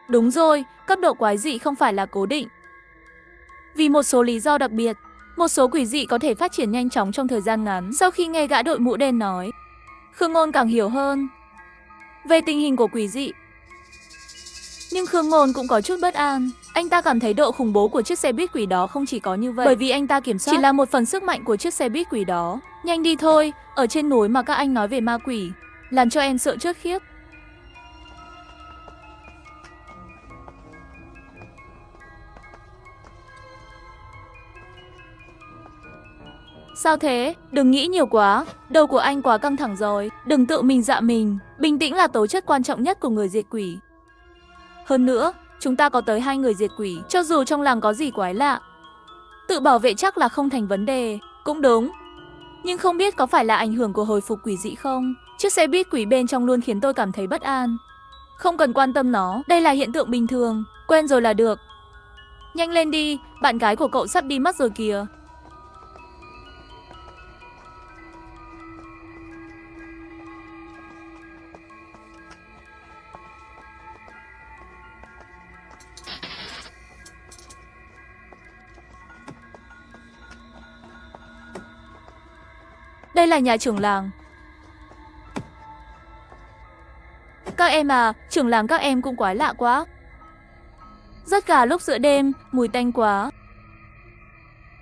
Đúng rồi, cấp độ quái dị không phải là cố định. Vì một số lý do đặc biệt, một số quỷ dị có thể phát triển nhanh chóng trong thời gian ngắn. Sau khi nghe gã đội mũ đen nói, Khương Ngôn càng hiểu hơn về tình hình của quỷ dị. Nhưng Khương Ngôn cũng có chút bất an. Anh ta cảm thấy độ khủng bố của chiếc xe buýt quỷ đó không chỉ có như vậy. Bởi vì anh ta kiểm soát chỉ là một phần sức mạnh của chiếc xe buýt quỷ đó. Nhanh đi thôi, ở trên núi mà các anh nói về ma quỷ, làm cho em sợ chết khiếp. Sao thế? Đừng nghĩ nhiều quá, đầu của anh quá căng thẳng rồi. Đừng tự mình dạ mình, bình tĩnh là tố chất quan trọng nhất của người diệt quỷ. Hơn nữa, chúng ta có tới 2 người diệt quỷ, cho dù trong làng có gì quái lạ, tự bảo vệ chắc là không thành vấn đề. Cũng đúng, nhưng không biết có phải là ảnh hưởng của hồi phục quỷ dị không? Chiếc xe buýt quỷ bên trong luôn khiến tôi cảm thấy bất an. Không cần quan tâm nó, đây là hiện tượng bình thường, quen rồi là được. Nhanh lên đi, bạn gái của cậu sắp đi mất rồi kìa. Đây là nhà trưởng làng. Các em à, trưởng làng các em cũng quái lạ quá. Rất gà lúc giữa đêm, mùi tanh quá.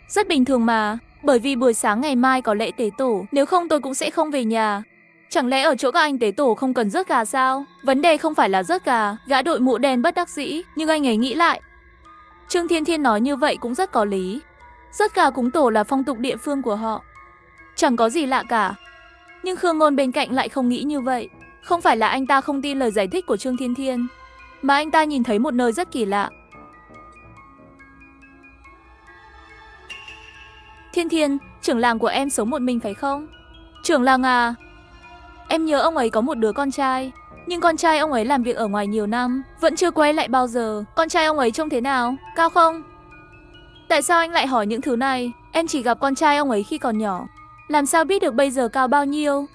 Rất bình thường mà, bởi vì buổi sáng ngày mai có lễ tế tổ, nếu không tôi cũng sẽ không về nhà. Chẳng lẽ ở chỗ các anh tế tổ không cần rớt gà sao? Vấn đề không phải là rớt gà, gã đội mũ đen bất đắc dĩ, nhưng anh ấy nghĩ lại. Trương Thiên Thiên nói như vậy cũng rất có lý. Rớt gà cúng tổ là phong tục địa phương của họ, chẳng có gì lạ cả. Nhưng Khương Ngôn bên cạnh lại không nghĩ như vậy. Không phải là anh ta không tin lời giải thích của Trương Thiên Thiên, mà anh ta nhìn thấy một nơi rất kỳ lạ. Thiên Thiên, trưởng làng của em sống một mình phải không? Trưởng làng à? Em nhớ ông ấy có một đứa con trai, nhưng con trai ông ấy làm việc ở ngoài nhiều năm, vẫn chưa quay lại bao giờ. Con trai ông ấy trông thế nào? Cao không? Tại sao anh lại hỏi những thứ này? Em chỉ gặp con trai ông ấy khi còn nhỏ, làm sao biết được bây giờ cao bao nhiêu?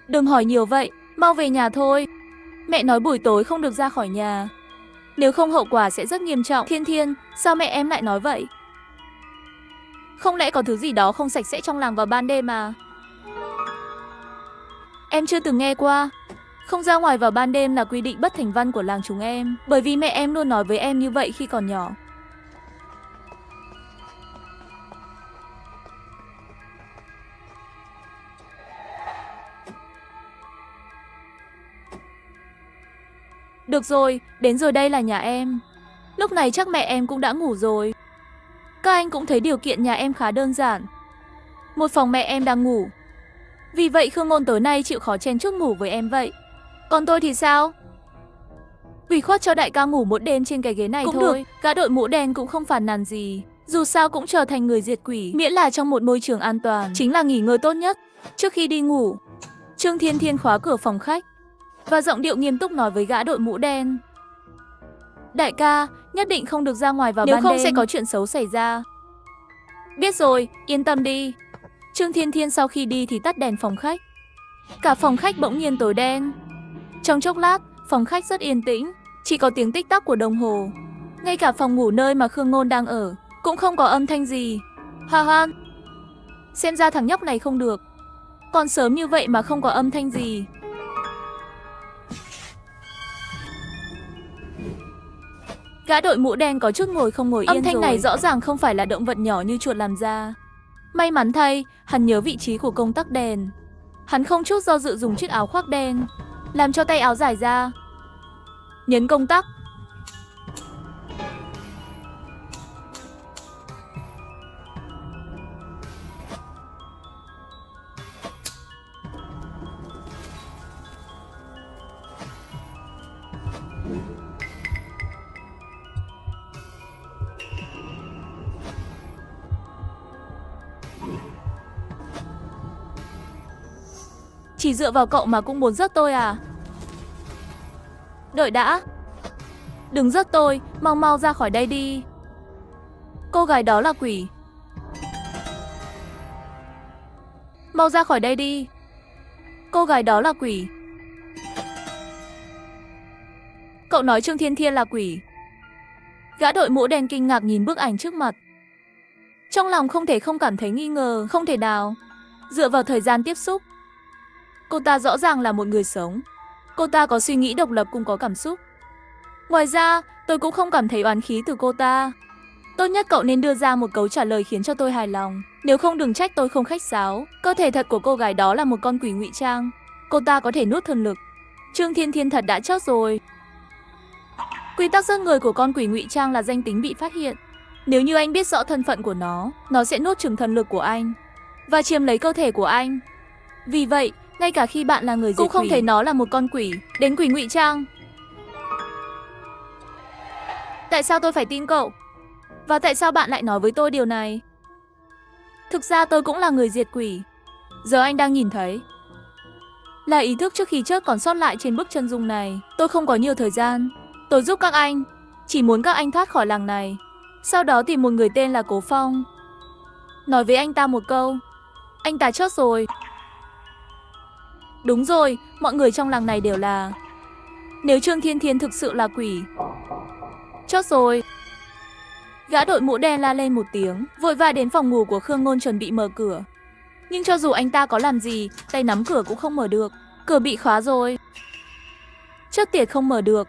Đừng hỏi nhiều vậy, mau về nhà thôi. Mẹ nói buổi tối không được ra khỏi nhà, nếu không hậu quả sẽ rất nghiêm trọng. Thiên Thiên, sao mẹ em lại nói vậy? Không lẽ có thứ gì đó không sạch sẽ trong làng vào ban đêm à? Em chưa từng nghe qua. Không ra ngoài vào ban đêm là quy định bất thành văn của làng chúng em, bởi vì mẹ em luôn nói với em như vậy khi còn nhỏ. Được rồi, đến rồi, đây là nhà em. Lúc này chắc mẹ em cũng đã ngủ rồi. Các anh cũng thấy điều kiện nhà em khá đơn giản. Một phòng mẹ em đang ngủ. Vì vậy Khương Ngôn tối nay chịu khó chen chúc ngủ với em vậy. Còn tôi thì sao? Ủy khuất cho đại ca ngủ một đêm trên cái ghế này cũng thôi. Được, gã đội mũ đen cũng không phàn nàn gì. Dù sao cũng trở thành người diệt quỷ, miễn là trong một môi trường an toàn, chính là nghỉ ngơi tốt nhất. Trước khi đi ngủ, Trương Thiên Thiên khóa cửa phòng khách và giọng điệu nghiêm túc nói với gã đội mũ đen. Đại ca, nhất định không được ra ngoài vào ban đêm. Nếu không sẽ có chuyện xấu xảy ra. Biết rồi, yên tâm đi. Trương Thiên Thiên sau khi đi thì tắt đèn phòng khách. Cả phòng khách bỗng nhiên tối đen. Trong chốc lát, phòng khách rất yên tĩnh, chỉ có tiếng tích tắc của đồng hồ. Ngay cả phòng ngủ nơi mà Khương Ngôn đang ở cũng không có âm thanh gì. Ha ha, xem ra thằng nhóc này không được. Còn sớm như vậy mà không có âm thanh gì. Gã đội mũ đen có chút ngồi không ngồi yên. Âm thanh này rõ ràng không phải là động vật nhỏ như chuột làm ra. May mắn thay, hắn nhớ vị trí của công tắc đèn. Hắn không chút do dự dùng chiếc áo khoác đen làm cho tay áo dài ra, nhấn công tắc. Chỉ dựa vào cậu mà cũng muốn giết tôi à? Đợi đã. Đừng giết tôi, mau mau ra khỏi đây đi. Cô gái đó là quỷ. Mau ra khỏi đây đi. Cô gái đó là quỷ. Cậu nói Trương Thiên Thiên là quỷ. Gã đội mũ đen kinh ngạc nhìn bức ảnh trước mặt. Trong lòng không thể không cảm thấy nghi ngờ, không thể nào. Dựa vào thời gian tiếp xúc, cô ta rõ ràng là một người sống. Cô ta có suy nghĩ độc lập cũng có cảm xúc. Ngoài ra, tôi cũng không cảm thấy oán khí từ cô ta. Tốt nhất cậu nên đưa ra một câu trả lời khiến cho tôi hài lòng. Nếu không đừng trách tôi không khách sáo. Cơ thể thật của cô gái đó là một con quỷ ngụy trang. Cô ta có thể nuốt thần lực. Trương Thiên Thiên thật đã chết rồi. Quy tắc giết người của con quỷ ngụy trang là danh tính bị phát hiện. Nếu như anh biết rõ thân phận của nó sẽ nuốt chửng thần lực của anh và chiếm lấy cơ thể của anh. Vì vậy, ngay cả khi bạn là người diệt quỷ, cũng không thể nó là một con quỷ, đến quỷ ngụy trang. Tại sao tôi phải tin cậu? Và tại sao bạn lại nói với tôi điều này? Thực ra tôi cũng là người diệt quỷ. Giờ anh đang nhìn thấy là ý thức trước khi chết còn sót lại trên bức chân dung này. Tôi không có nhiều thời gian. Tôi giúp các anh, chỉ muốn các anh thoát khỏi làng này. Sau đó tìm một người tên là Cố Phong, nói với anh ta một câu. Anh ta chết rồi. Đúng rồi, mọi người trong làng này đều là. Nếu Trương Thiên Thiên thực sự là quỷ, chết rồi. Gã đội mũ đen la lên một tiếng, vội vã đến phòng ngủ của Khương Ngôn chuẩn bị mở cửa. Nhưng cho dù anh ta có làm gì, tay nắm cửa cũng không mở được. Cửa bị khóa rồi. Chết tiệt không mở được.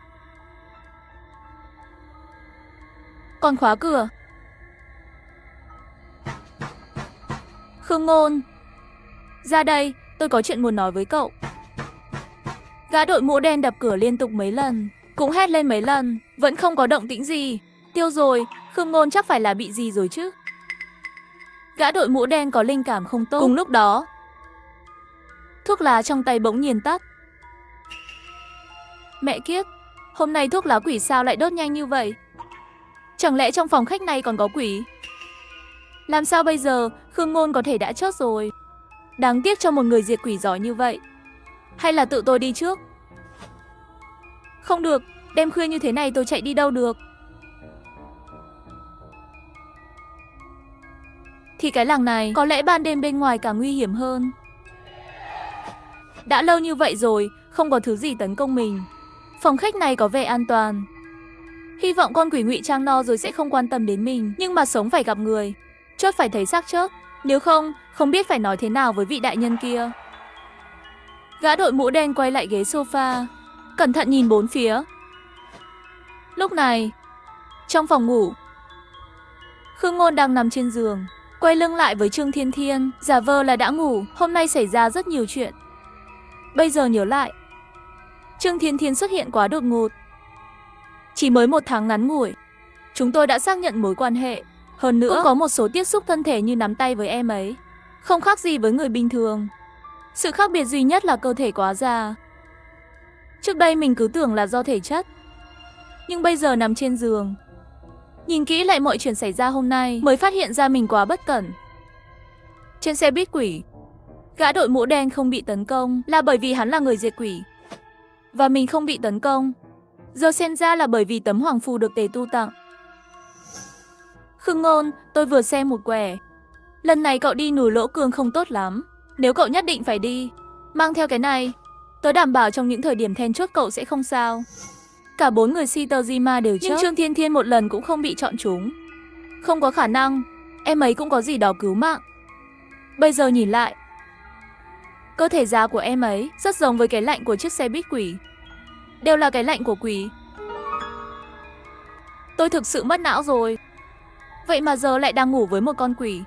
Còn khóa cửa. Khương Ngôn, ra đây, tôi có chuyện muốn nói với cậu. Gã đội mũ đen đập cửa liên tục mấy lần, cũng hét lên mấy lần, vẫn không có động tĩnh gì. Tiêu rồi, Khương Ngôn chắc phải là bị gì rồi chứ. Gã đội mũ đen có linh cảm không tốt. Cùng lúc đó, thuốc lá trong tay bỗng nhiên tắt. Mẹ kiếp, hôm nay thuốc lá quỷ sao lại đốt nhanh như vậy? Chẳng lẽ trong phòng khách này còn có quỷ? Làm sao bây giờ, Khương Ngôn có thể đã chết rồi. Đáng tiếc cho một người diệt quỷ giỏi như vậy. Hay là tự tôi đi trước? Không được, đêm khuya như thế này tôi chạy đi đâu được. Thì cái làng này có lẽ ban đêm bên ngoài càng nguy hiểm hơn. Đã lâu như vậy rồi, không có thứ gì tấn công mình. Phòng khách này có vẻ an toàn. Hy vọng con quỷ ngụy trang no rồi sẽ không quan tâm đến mình. Nhưng mà sống phải gặp người, chốt phải thấy xác chết. Nếu không, không biết phải nói thế nào với vị đại nhân kia. Gã đội mũ đen quay lại ghế sofa, cẩn thận nhìn bốn phía. Lúc này, trong phòng ngủ, Khương Ngôn đang nằm trên giường, quay lưng lại với Trương Thiên Thiên, giả vờ là đã ngủ. Hôm nay xảy ra rất nhiều chuyện. Bây giờ nhớ lại, Trương Thiên Thiên xuất hiện quá đột ngột. Chỉ mới 1 tháng ngắn ngủi, chúng tôi đã xác nhận mối quan hệ. Hơn nữa, cũng có một số tiếp xúc thân thể như nắm tay với em ấy. Không khác gì với người bình thường. Sự khác biệt duy nhất là cơ thể quá già. Trước đây mình cứ tưởng là do thể chất, nhưng bây giờ nằm trên giường, nhìn kỹ lại mọi chuyện xảy ra hôm nay mới phát hiện ra mình quá bất cẩn. Trên xe buýt quỷ, gã đội mũ đen không bị tấn công là bởi vì hắn là người diệt quỷ. Và mình không bị tấn công, giờ xem ra là bởi vì tấm hoàng phù được tề tu tặng. Khương Ngôn, tôi vừa xem một quẻ. Lần này cậu đi núi Lỗ Cương không tốt lắm. Nếu cậu nhất định phải đi, mang theo cái này. Tớ đảm bảo trong những thời điểm then chốt cậu sẽ không sao. Cả 4 người Shitojima đều chớp. Nhưng Trương Thiên Thiên một lần cũng không bị chọn trúng. Không có khả năng, em ấy cũng có gì đó cứu mạng. Bây giờ nhìn lại, cơ thể giá của em ấy rất giống với cái lạnh của chiếc xe buýt quỷ. Đều là cái lạnh của quỷ. Tôi thực sự mất não rồi. Vậy mà giờ lại đang ngủ với một con quỷ.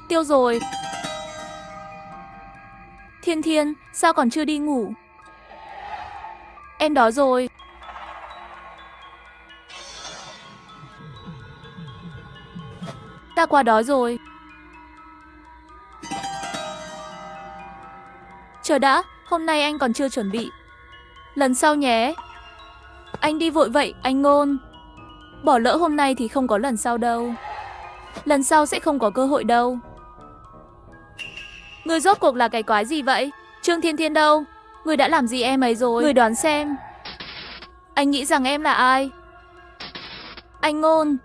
Tiêu rồi. Thiên Thiên, sao còn chưa đi ngủ? Em đói rồi. Ta quá đói rồi. Chờ đã, hôm nay anh còn chưa chuẩn bị. Lần sau nhé. Anh đi vội vậy, anh Ngôn. Bỏ lỡ hôm nay thì không có lần sau đâu. Lần sau sẽ không có cơ hội đâu. Người rốt cuộc là cái quái gì vậy? Trương Thiên Thiên đâu? Người đã làm gì em ấy rồi? Người đoán xem. Anh nghĩ rằng em là ai? Anh Ngôn,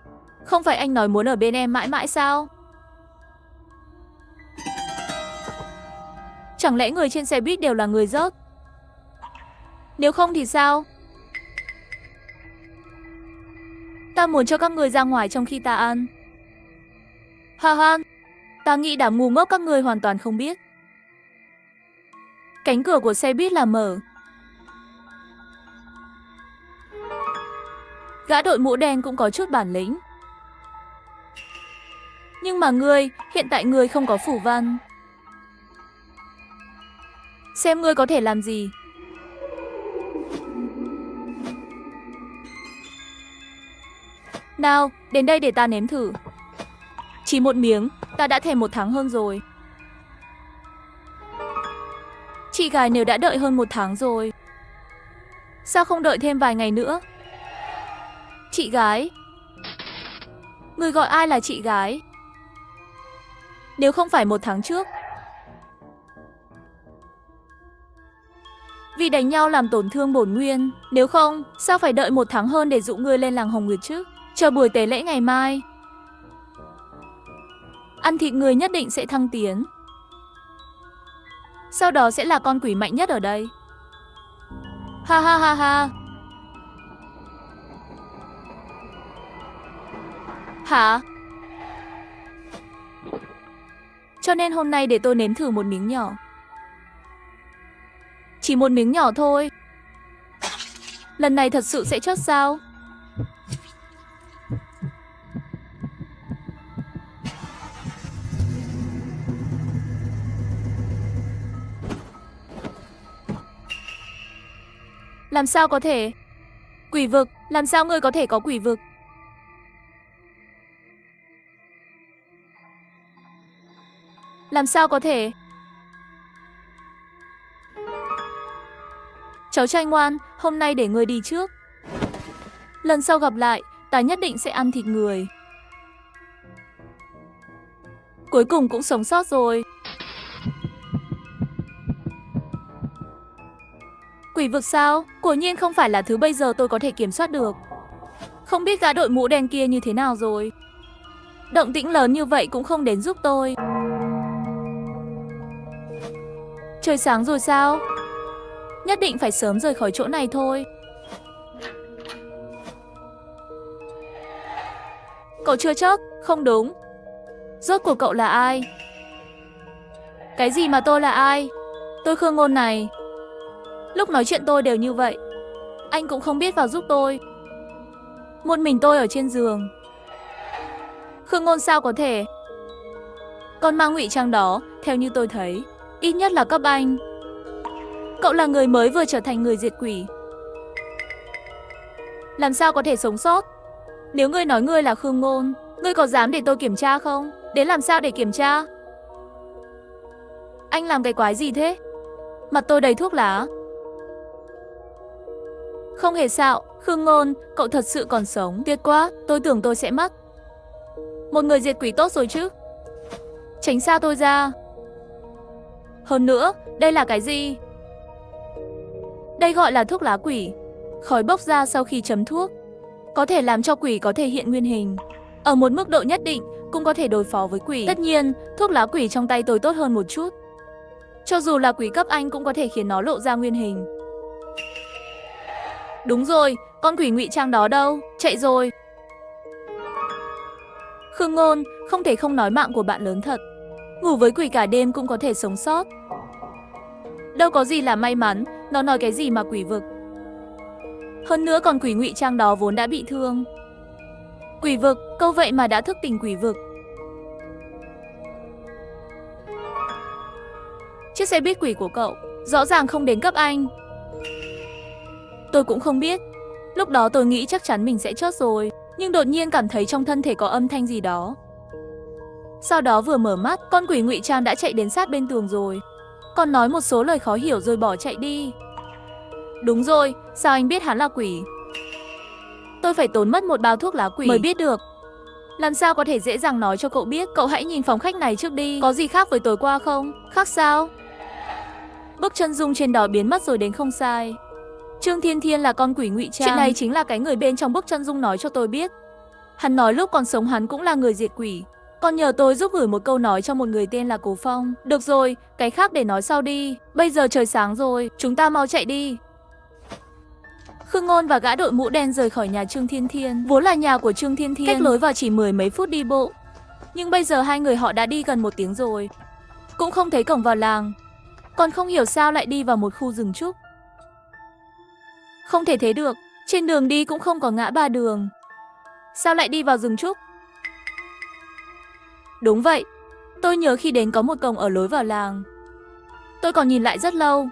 không phải anh nói muốn ở bên em mãi mãi sao? Chẳng lẽ người trên xe buýt đều là người rớt? Nếu không thì sao? Ta muốn cho các người ra ngoài trong khi ta ăn. Ha ha, ta nghĩ đám ngu ngốc các người hoàn toàn không biết. Cánh cửa của xe buýt là mở. Gã đội mũ đen cũng có chút bản lĩnh. Nhưng mà ngươi, hiện tại ngươi không có phủ văn. Xem ngươi có thể làm gì. Nào, đến đây để ta nếm thử. Chỉ một miếng, ta đã thèm 1 tháng hơn rồi. Chị gái nếu đã đợi hơn 1 tháng rồi, sao không đợi thêm vài ngày nữa? Chị gái? Người gọi ai là chị gái? Nếu không phải 1 tháng trước, vì đánh nhau làm tổn thương bổn nguyên. Nếu không, sao phải đợi 1 tháng hơn để dụ ngươi lên làng Hồng Nguyệt chứ? Chờ buổi tế lễ ngày mai. Ăn thịt người nhất định sẽ thăng tiến. Sau đó sẽ là con quỷ mạnh nhất ở đây. Ha ha ha ha. Hả? Cho nên hôm nay để tôi nếm thử một miếng nhỏ. Chỉ một miếng nhỏ thôi. Lần này thật sự sẽ chốt sao? Làm sao có thể? Quỷ vực, làm sao ngươi có thể có quỷ vực? Làm sao có thể? Cháu trai ngoan, hôm nay để ngươi đi trước. Lần sau gặp lại, ta nhất định sẽ ăn thịt người. Cuối cùng cũng sống sót rồi. Quỷ vực sao? Quả nhiên không phải là thứ bây giờ tôi có thể kiểm soát được. Không biết gã đội mũ đen kia như thế nào rồi. Động tĩnh lớn như vậy cũng không đến giúp tôi. Trời sáng rồi sao? Nhất định phải sớm rời khỏi chỗ này thôi. Cậu chưa chắc, không đúng. Rốt cuộc cậu là ai? Cái gì mà tôi là ai? Tôi Khương Ngôn này. Lúc nói chuyện tôi đều như vậy. Anh cũng không biết vào giúp tôi. Một mình tôi ở trên giường. Khương Ngôn sao có thể? Con ma ngụy trang đó, theo như tôi thấy, ít nhất là cấp anh. Cậu là người mới vừa trở thành người diệt quỷ. Làm sao có thể sống sót? Nếu ngươi nói ngươi là Khương Ngôn, ngươi có dám để tôi kiểm tra không? Đến làm sao để kiểm tra? Anh làm cái quái gì thế? Mặt tôi đầy thuốc lá. Không hề sao, Khương Ngôn, cậu thật sự còn sống. Tuyệt quá, tôi tưởng tôi sẽ mất. Một người diệt quỷ tốt rồi chứ. Tránh xa tôi ra. Hơn nữa, đây là cái gì? Đây gọi là thuốc lá quỷ. Khói bốc ra sau khi chấm thuốc. Có thể làm cho quỷ có thể hiện nguyên hình. Ở một mức độ nhất định, cũng có thể đối phó với quỷ. Tất nhiên, thuốc lá quỷ trong tay tôi tốt hơn một chút. Cho dù là quỷ cấp Anh cũng có thể khiến nó lộ ra nguyên hình. Đúng rồi, con quỷ ngụy trang đó đâu? Chạy rồi. Khương Ngôn, không thể không nói mạng của bạn lớn thật. Ngủ với quỷ cả đêm cũng có thể sống sót. Đâu có gì là may mắn, nó nói cái gì mà quỷ vực. Hơn nữa còn quỷ ngụy trang đó vốn đã bị thương. Quỷ vực, câu vậy mà đã thức tỉnh quỷ vực. Chiếc xe buýt quỷ của cậu rõ ràng không đến cấp Anh. Tôi cũng không biết. Lúc đó tôi nghĩ chắc chắn mình sẽ chốt rồi, nhưng đột nhiên cảm thấy trong thân thể có âm thanh gì đó. Sau đó vừa mở mắt, con quỷ ngụy trang đã chạy đến sát bên tường rồi. Còn nói một số lời khó hiểu rồi bỏ chạy đi. Đúng rồi, sao anh biết hắn là quỷ? Tôi phải tốn mất một bao thuốc lá quỷ mới biết được. Làm sao có thể dễ dàng nói cho cậu biết? Cậu hãy nhìn phòng khách này trước đi. Có gì khác với tối qua không? Khác sao? Bức chân dung trên đó biến mất rồi đến không sai. Trương Thiên Thiên là con quỷ ngụy trang. Chuyện này chính là cái người bên trong bức chân dung nói cho tôi biết. Hắn nói lúc còn sống hắn cũng là người diệt quỷ. Còn nhờ tôi giúp gửi một câu nói cho một người tên là Cố Phong. Được rồi, cái khác để nói sau đi. Bây giờ trời sáng rồi, chúng ta mau chạy đi. Khương Ngôn và gã đội mũ đen rời khỏi nhà Trương Thiên Thiên. Vốn là nhà của Trương Thiên Thiên, cách lối vào chỉ mười mấy phút đi bộ. Nhưng bây giờ hai người họ đã đi gần 1 tiếng rồi. Cũng không thấy cổng vào làng. Còn không hiểu sao lại đi vào một khu rừng trúc. Không thể thế được, trên đường đi cũng không có ngã ba đường. Sao lại đi vào rừng trúc? Đúng vậy, tôi nhớ khi đến có một cổng ở lối vào làng. Tôi còn nhìn lại rất lâu.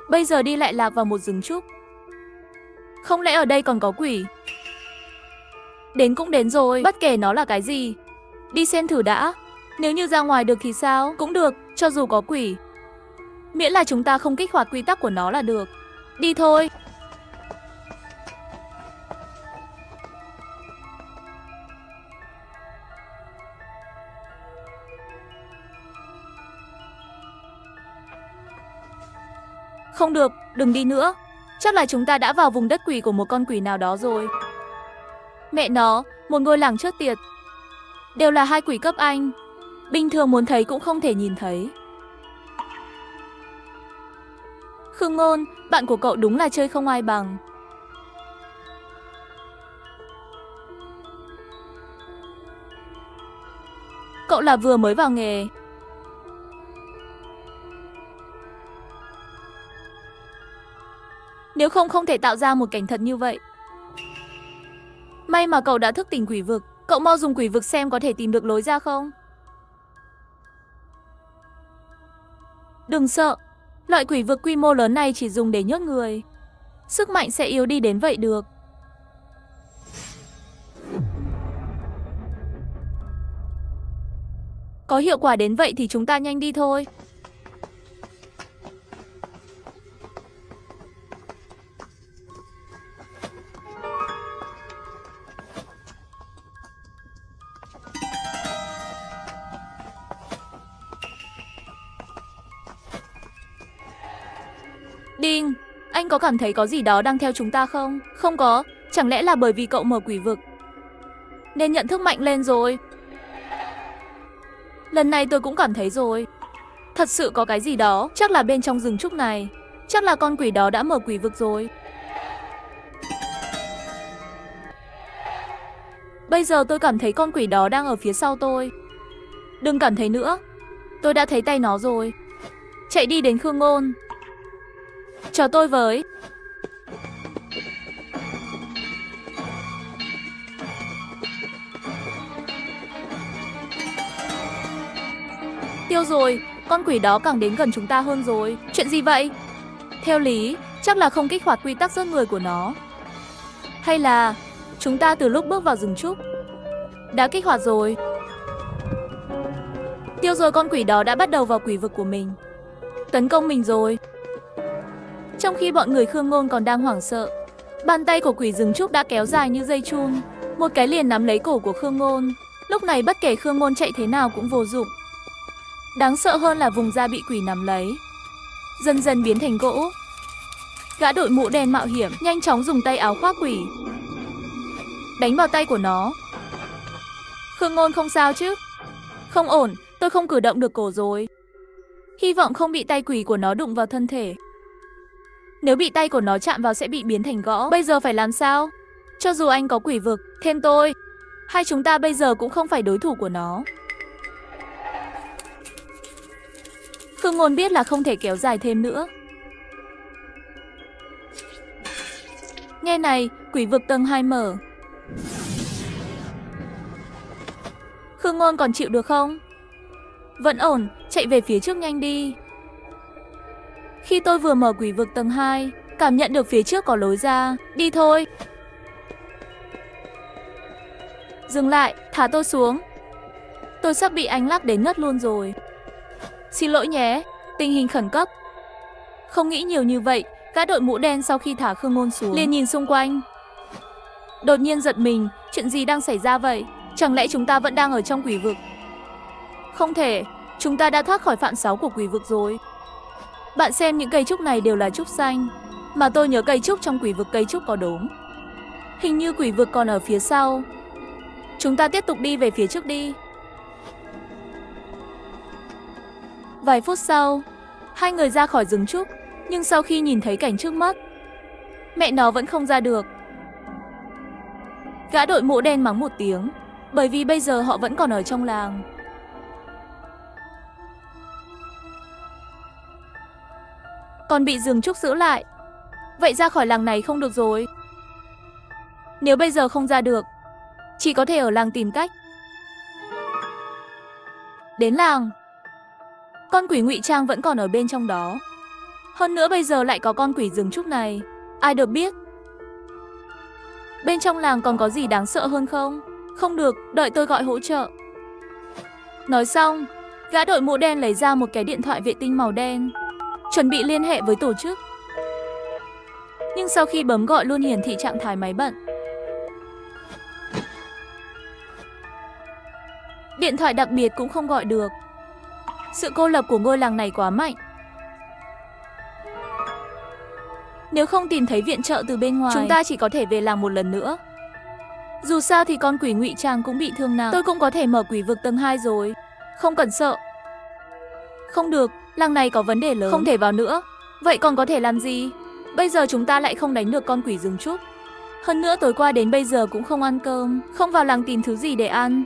Bây giờ đi lại lạc vào một rừng trúc. Không lẽ ở đây còn có quỷ? Đến cũng đến rồi, bất kể nó là cái gì. Đi xem thử đã. Nếu như ra ngoài được thì sao? Cũng được, cho dù có quỷ. Miễn là chúng ta không kích hoạt quy tắc của nó là được. Đi thôi. Không được, đừng đi nữa. Chắc là chúng ta đã vào vùng đất quỷ của một con quỷ nào đó rồi. Mẹ nó, một ngôi làng chết tiệt. Đều là hai quỷ cấp Anh. Bình thường muốn thấy cũng không thể nhìn thấy. Khương Ngôn, bạn của cậu đúng là chơi không ai bằng. Cậu là vừa mới vào nghề. Nếu không không thể tạo ra một cảnh thật như vậy. May mà cậu đã thức tỉnh quỷ vực. Cậu mau dùng quỷ vực xem có thể tìm được lối ra không. Đừng sợ. Loại quỷ vực quy mô lớn này chỉ dùng để nhốt người. Sức mạnh sẽ yếu đi đến vậy được. Có hiệu quả đến vậy thì chúng ta nhanh đi thôi. Đinh, anh có cảm thấy có gì đó đang theo chúng ta không? Không có, chẳng lẽ là bởi vì cậu mở quỷ vực nên nhận thức mạnh lên rồi? Lần này tôi cũng cảm thấy rồi. Thật sự có cái gì đó, chắc là bên trong rừng trúc này. Chắc là con quỷ đó đã mở quỷ vực rồi. Bây giờ tôi cảm thấy con quỷ đó đang ở phía sau tôi. Đừng cảm thấy nữa. Tôi đã thấy tay nó rồi. Chạy đi đến Khương Ngôn. Chờ tôi với. Tiêu rồi, con quỷ đó càng đến gần chúng ta hơn rồi. Chuyện gì vậy? Theo lý, chắc là không kích hoạt quy tắc giết người của nó. Hay là chúng ta từ lúc bước vào rừng trúc đã kích hoạt rồi. tiêu rồi, con quỷ đó đã bắt đầu vào quỷ vực của mình, tấn công mình rồi. Trong khi bọn người Khương Ngôn còn đang hoảng sợ, bàn tay của quỷ rừng trúc đã kéo dài như dây chun, một cái liền nắm lấy cổ của Khương Ngôn. Lúc này bất kể Khương Ngôn chạy thế nào cũng vô dụng. Đáng sợ hơn là vùng da bị quỷ nắm lấy dần dần biến thành gỗ. Gã đội mũ đen mạo hiểm nhanh chóng dùng tay áo khoác quỷ, đánh vào tay của nó. Khương Ngôn không sao chứ? Không ổn, tôi không cử động được cổ rồi. Hy vọng không bị tay quỷ của nó đụng vào thân thể. Nếu bị tay của nó chạm vào sẽ bị biến thành gõ. Bây giờ phải làm sao? Cho dù anh có quỷ vực, thêm tôi, hai chúng ta bây giờ cũng không phải đối thủ của nó. Khương Ngôn biết là không thể kéo dài thêm nữa. Nghe này, quỷ vực tầng 2 mở. Khương Ngôn còn chịu được không? Vẫn ổn, chạy về phía trước nhanh đi. Khi tôi vừa mở quỷ vực tầng 2, cảm nhận được phía trước có lối ra. Đi thôi. Dừng lại, thả tôi xuống. Tôi sắp bị anh lắc đến ngất luôn rồi. Xin lỗi nhé, tình hình khẩn cấp. Không nghĩ nhiều như vậy, gã đội mũ đen sau khi thả Khương Ngôn xuống liền nhìn xung quanh. Đột nhiên giật mình, chuyện gì đang xảy ra vậy? Chẳng lẽ chúng ta vẫn đang ở trong quỷ vực? Không thể, chúng ta đã thoát khỏi phạm 6 của quỷ vực rồi. Bạn xem những cây trúc này đều là trúc xanh, mà tôi nhớ cây trúc trong quỷ vực cây trúc có đốm. Hình như quỷ vực còn ở phía sau. Chúng ta tiếp tục đi về phía trước đi. Vài phút sau, hai người ra khỏi rừng trúc, nhưng sau khi nhìn thấy cảnh trước mắt, mẹ nó vẫn không ra được. Gã đội mũ đen mắng một tiếng, bởi vì bây giờ họ vẫn còn ở trong làng. Còn bị rừng trúc giữ lại. Vậy ra khỏi làng này không được rồi. Nếu bây giờ không ra được, chỉ có thể ở làng tìm cách. Đến làng, con quỷ ngụy trang vẫn còn ở bên trong đó. Hơn nữa bây giờ lại có con quỷ rừng trúc này. Ai được biết bên trong làng còn có gì đáng sợ hơn không? Không được, đợi tôi gọi hỗ trợ. Nói xong, gã đội mũ đen lấy ra một cái điện thoại vệ tinh màu đen, chuẩn bị liên hệ với tổ chức. Nhưng sau khi bấm gọi luôn hiển thị trạng thái máy bận. Điện thoại đặc biệt cũng không gọi được. Sự cô lập của ngôi làng này quá mạnh. Nếu không tìm thấy viện trợ từ bên ngoài, chúng ta chỉ có thể về làng một lần nữa. Dù sao thì con quỷ ngụy trang cũng bị thương nặng. Tôi cũng có thể mở quỷ vực tầng 2 rồi. Không cần sợ. Không được, làng này có vấn đề lớn, không thể vào nữa. Vậy còn có thể làm gì? Bây giờ chúng ta lại không đánh được con quỷ rừng trúc. Hơn nữa tối qua đến bây giờ cũng không ăn cơm, không vào làng tìm thứ gì để ăn.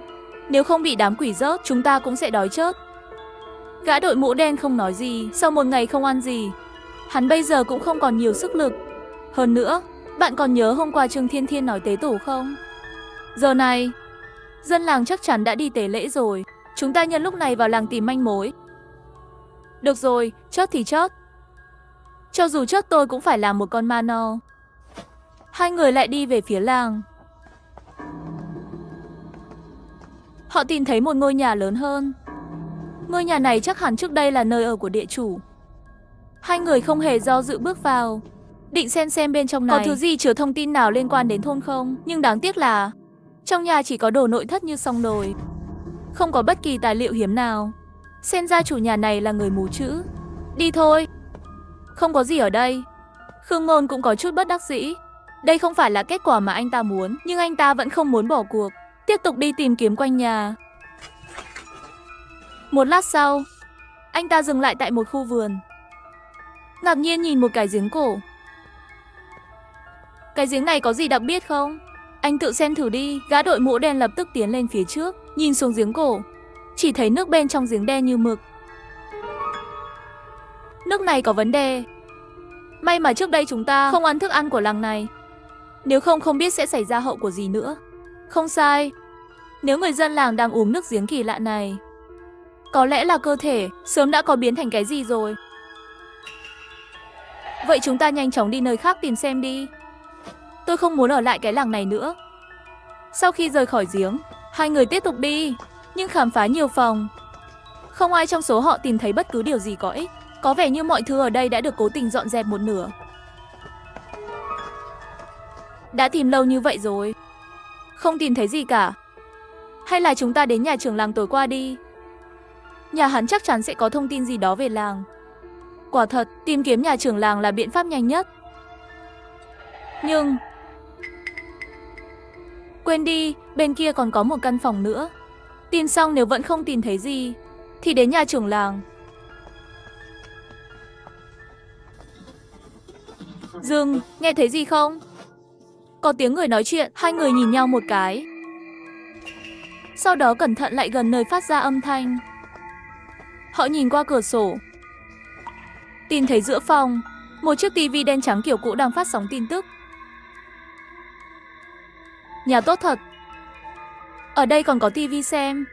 Nếu không bị đám quỷ rớt, chúng ta cũng sẽ đói chết. Gã đội mũ đen không nói gì, sau một ngày không ăn gì, hắn bây giờ cũng không còn nhiều sức lực. Hơn nữa, bạn còn nhớ hôm qua Trương Thiên Thiên nói tế tổ không? Giờ này, dân làng chắc chắn đã đi tế lễ rồi. Chúng ta nhân lúc này vào làng tìm manh mối. Được rồi, chớt thì chớt. Cho dù chớt tôi cũng phải làm một con ma no. Hai người lại đi về phía làng. Họ tìm thấy một ngôi nhà lớn hơn. Ngôi nhà này chắc hẳn trước đây là nơi ở của địa chủ. Hai người không hề do dự bước vào, định xem bên trong này có thứ gì chứa thông tin nào liên quan đến thôn không. Nhưng đáng tiếc là trong nhà chỉ có đồ nội thất như song đồi, không có bất kỳ tài liệu hiếm nào. Xem ra chủ nhà này là người mù chữ. Đi thôi. Không có gì ở đây. Khương Ngôn cũng có chút bất đắc dĩ. Đây không phải là kết quả mà anh ta muốn, nhưng anh ta vẫn không muốn bỏ cuộc, tiếp tục đi tìm kiếm quanh nhà. Một lát sau, anh ta dừng lại tại một khu vườn, ngạc nhiên nhìn một cái giếng cổ. Cái giếng này có gì đặc biệt không? Anh tự xem thử đi. Gã đội mũ đen lập tức tiến lên phía trước, nhìn xuống giếng cổ, chỉ thấy nước bên trong giếng đen như mực. Nước này có vấn đề. May mà trước đây chúng ta không ăn thức ăn của làng này, nếu không không biết sẽ xảy ra hậu quả gì nữa. Không sai, nếu người dân làng đang uống nước giếng kỳ lạ này, có lẽ là cơ thể sớm đã có biến thành cái gì rồi. Vậy chúng ta nhanh chóng đi nơi khác tìm xem đi. Tôi không muốn ở lại cái làng này nữa. Sau khi rời khỏi giếng, hai người tiếp tục đi, nhưng khám phá nhiều phòng, Không ai trong số họ tìm thấy bất cứ điều gì có ích. Có vẻ như mọi thứ ở đây đã được cố tình dọn dẹp một nửa. Đã tìm lâu như vậy rồi, không tìm thấy gì cả. Hay là chúng ta đến nhà trưởng làng tối qua đi. Nhà hắn chắc chắn sẽ có thông tin gì đó về làng. Quả thật, tìm kiếm nhà trưởng làng là biện pháp nhanh nhất. Nhưng quên đi, bên kia còn có một căn phòng nữa. Tìm xong nếu vẫn không tìm thấy gì thì đến nhà trưởng làng. Dương, nghe thấy gì không? Có tiếng người nói chuyện. Hai người nhìn nhau một cái, sau đó cẩn thận lại gần nơi phát ra âm thanh. Họ nhìn qua cửa sổ, tìm thấy giữa phòng một chiếc tivi đen trắng kiểu cũ đang phát sóng tin tức. Nhà tốt thật, ở đây còn có tivi xem.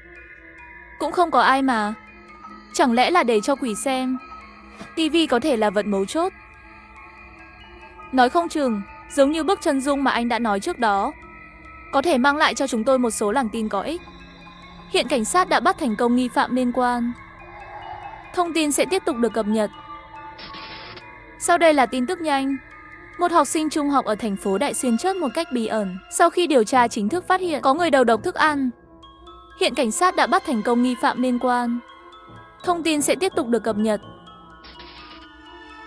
Cũng không có ai mà. Chẳng lẽ là để cho quỷ xem? Tivi có thể là vật mấu chốt. Nói không chừng, giống như bức chân dung mà anh đã nói trước đó, có thể mang lại cho chúng tôi một số làng tin có ích. Hiện cảnh sát đã bắt thành công nghi phạm liên quan. Thông tin sẽ tiếp tục được cập nhật. Sau đây là tin tức nhanh. Một học sinh trung học ở thành phố Đại Xuyên chết một cách bí ẩn sau khi điều tra chính thức phát hiện có người đầu độc thức ăn. Hiện cảnh sát đã bắt thành công nghi phạm liên quan. Thông tin sẽ tiếp tục được cập nhật.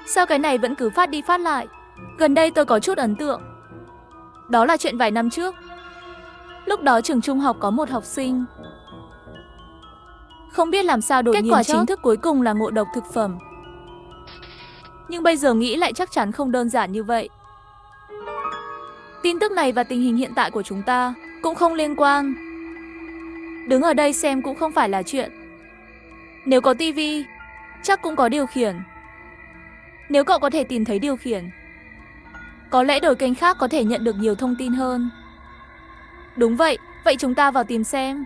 Sao cái này vẫn cứ phát đi phát lại? Gần đây tôi có chút ấn tượng. Đó là chuyện vài năm trước. Lúc đó trường trung học có một học sinh, không biết làm sao đột nhiên kết quả chính thức cuối cùng là ngộ độc thực phẩm. Nhưng bây giờ nghĩ lại chắc chắn không đơn giản như vậy. Tin tức này và tình hình hiện tại của chúng ta cũng không liên quan. Đứng ở đây xem cũng không phải là chuyện. Nếu có tivi, chắc cũng có điều khiển. Nếu cậu có thể tìm thấy điều khiển, có lẽ đổi kênh khác có thể nhận được nhiều thông tin hơn. Đúng vậy, vậy chúng ta vào tìm xem.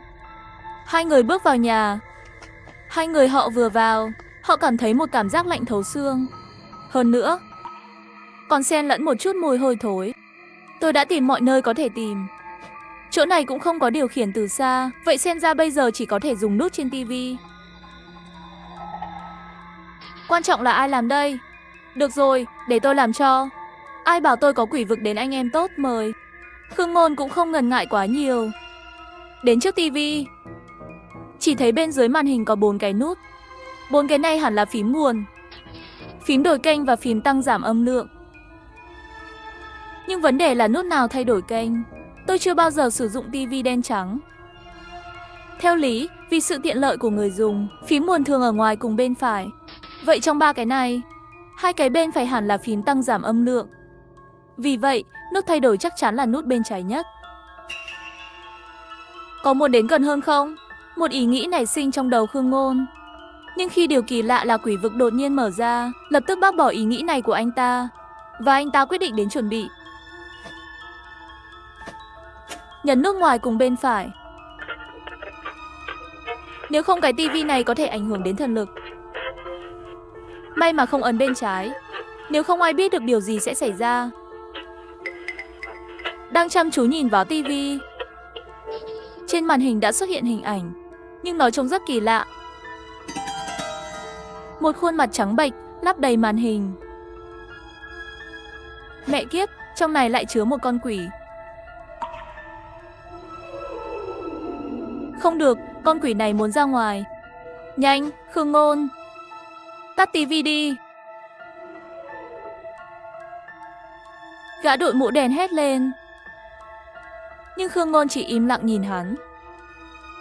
Hai người bước vào nhà. Hai người họ vừa vào, họ cảm thấy một cảm giác lạnh thấu xương. Hơn nữa, còn xen lẫn một chút mùi hôi thối. Tôi đã tìm mọi nơi có thể tìm. Chỗ này cũng không có điều khiển từ xa, vậy xem ra bây giờ chỉ có thể dùng nút trên tivi. Quan trọng là ai làm đây? Được rồi, để tôi làm cho. Ai bảo tôi có quỷ vực đến anh em tốt mời. Khương Ngôn cũng không ngần ngại quá nhiều. Đến trước tivi, chỉ thấy bên dưới màn hình có 4 cái nút. 4 cái này hẳn là phím nguồn, phím đổi kênh và phím tăng giảm âm lượng. Nhưng vấn đề là nút nào thay đổi kênh? Tôi chưa bao giờ sử dụng tivi đen trắng. Theo lý, vì sự tiện lợi của người dùng, phím nguồn thường ở ngoài cùng bên phải. Vậy trong 3 cái này, 2 cái bên phải hẳn là phím tăng giảm âm lượng. Vì vậy, nút thay đổi chắc chắn là nút bên trái nhất. Có muốn đến gần hơn không? Một ý nghĩ nảy sinh trong đầu Khương Ngôn. Nhưng khi điều kỳ lạ là quỷ vực đột nhiên mở ra, lập tức bác bỏ ý nghĩ này của anh ta. Và anh ta quyết định đến chuẩn bị. Nhấn nút ngoài cùng bên phải. Nếu không cái tivi này có thể ảnh hưởng đến thần lực. May mà không ấn bên trái, nếu không ai biết được điều gì sẽ xảy ra. Đang chăm chú nhìn vào tivi, trên màn hình đã xuất hiện hình ảnh, nhưng nó trông rất kỳ lạ. Một khuôn mặt trắng bệch lắp đầy màn hình. Mẹ kiếp, trong này lại chứa một con quỷ. Không được, con quỷ này muốn ra ngoài. Nhanh, Khương Ngôn, tắt tivi đi. Gã đội mũ đèn hét lên. Nhưng Khương Ngôn chỉ im lặng nhìn hắn.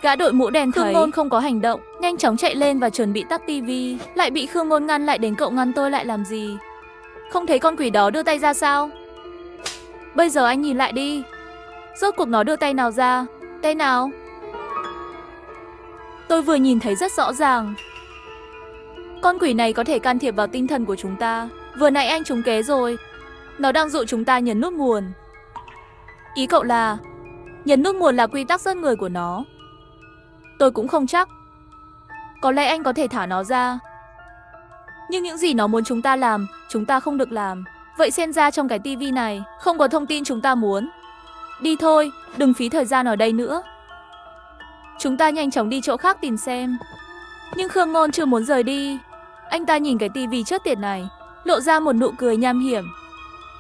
Gã đội mũ đèn thấy Khương Ngôn không có hành động, nhanh chóng chạy lên và chuẩn bị tắt tivi. Lại bị Khương Ngôn ngăn lại. Đến cậu ngăn tôi lại làm gì? Không thấy con quỷ đó đưa tay ra sao? Bây giờ anh nhìn lại đi. Rốt cuộc nó đưa tay nào ra? Tay nào? Tôi vừa nhìn thấy rất rõ ràng. Con quỷ này có thể can thiệp vào tinh thần của chúng ta. Vừa nãy anh trúng kế rồi. Nó đang dụ chúng ta nhấn nút nguồn. Ý cậu là nhấn nút nguồn là quy tắc giết người của nó? Tôi cũng không chắc. Có lẽ anh có thể thả nó ra. Nhưng những gì nó muốn chúng ta làm, chúng ta không được làm. Vậy xem ra trong cái tivi này không có thông tin chúng ta muốn. Đi thôi, đừng phí thời gian ở đây nữa. Chúng ta nhanh chóng đi chỗ khác tìm xem. Nhưng Khương Ngôn chưa muốn rời đi. Anh ta nhìn cái tivi chết tiệt này, lộ ra một nụ cười nham hiểm.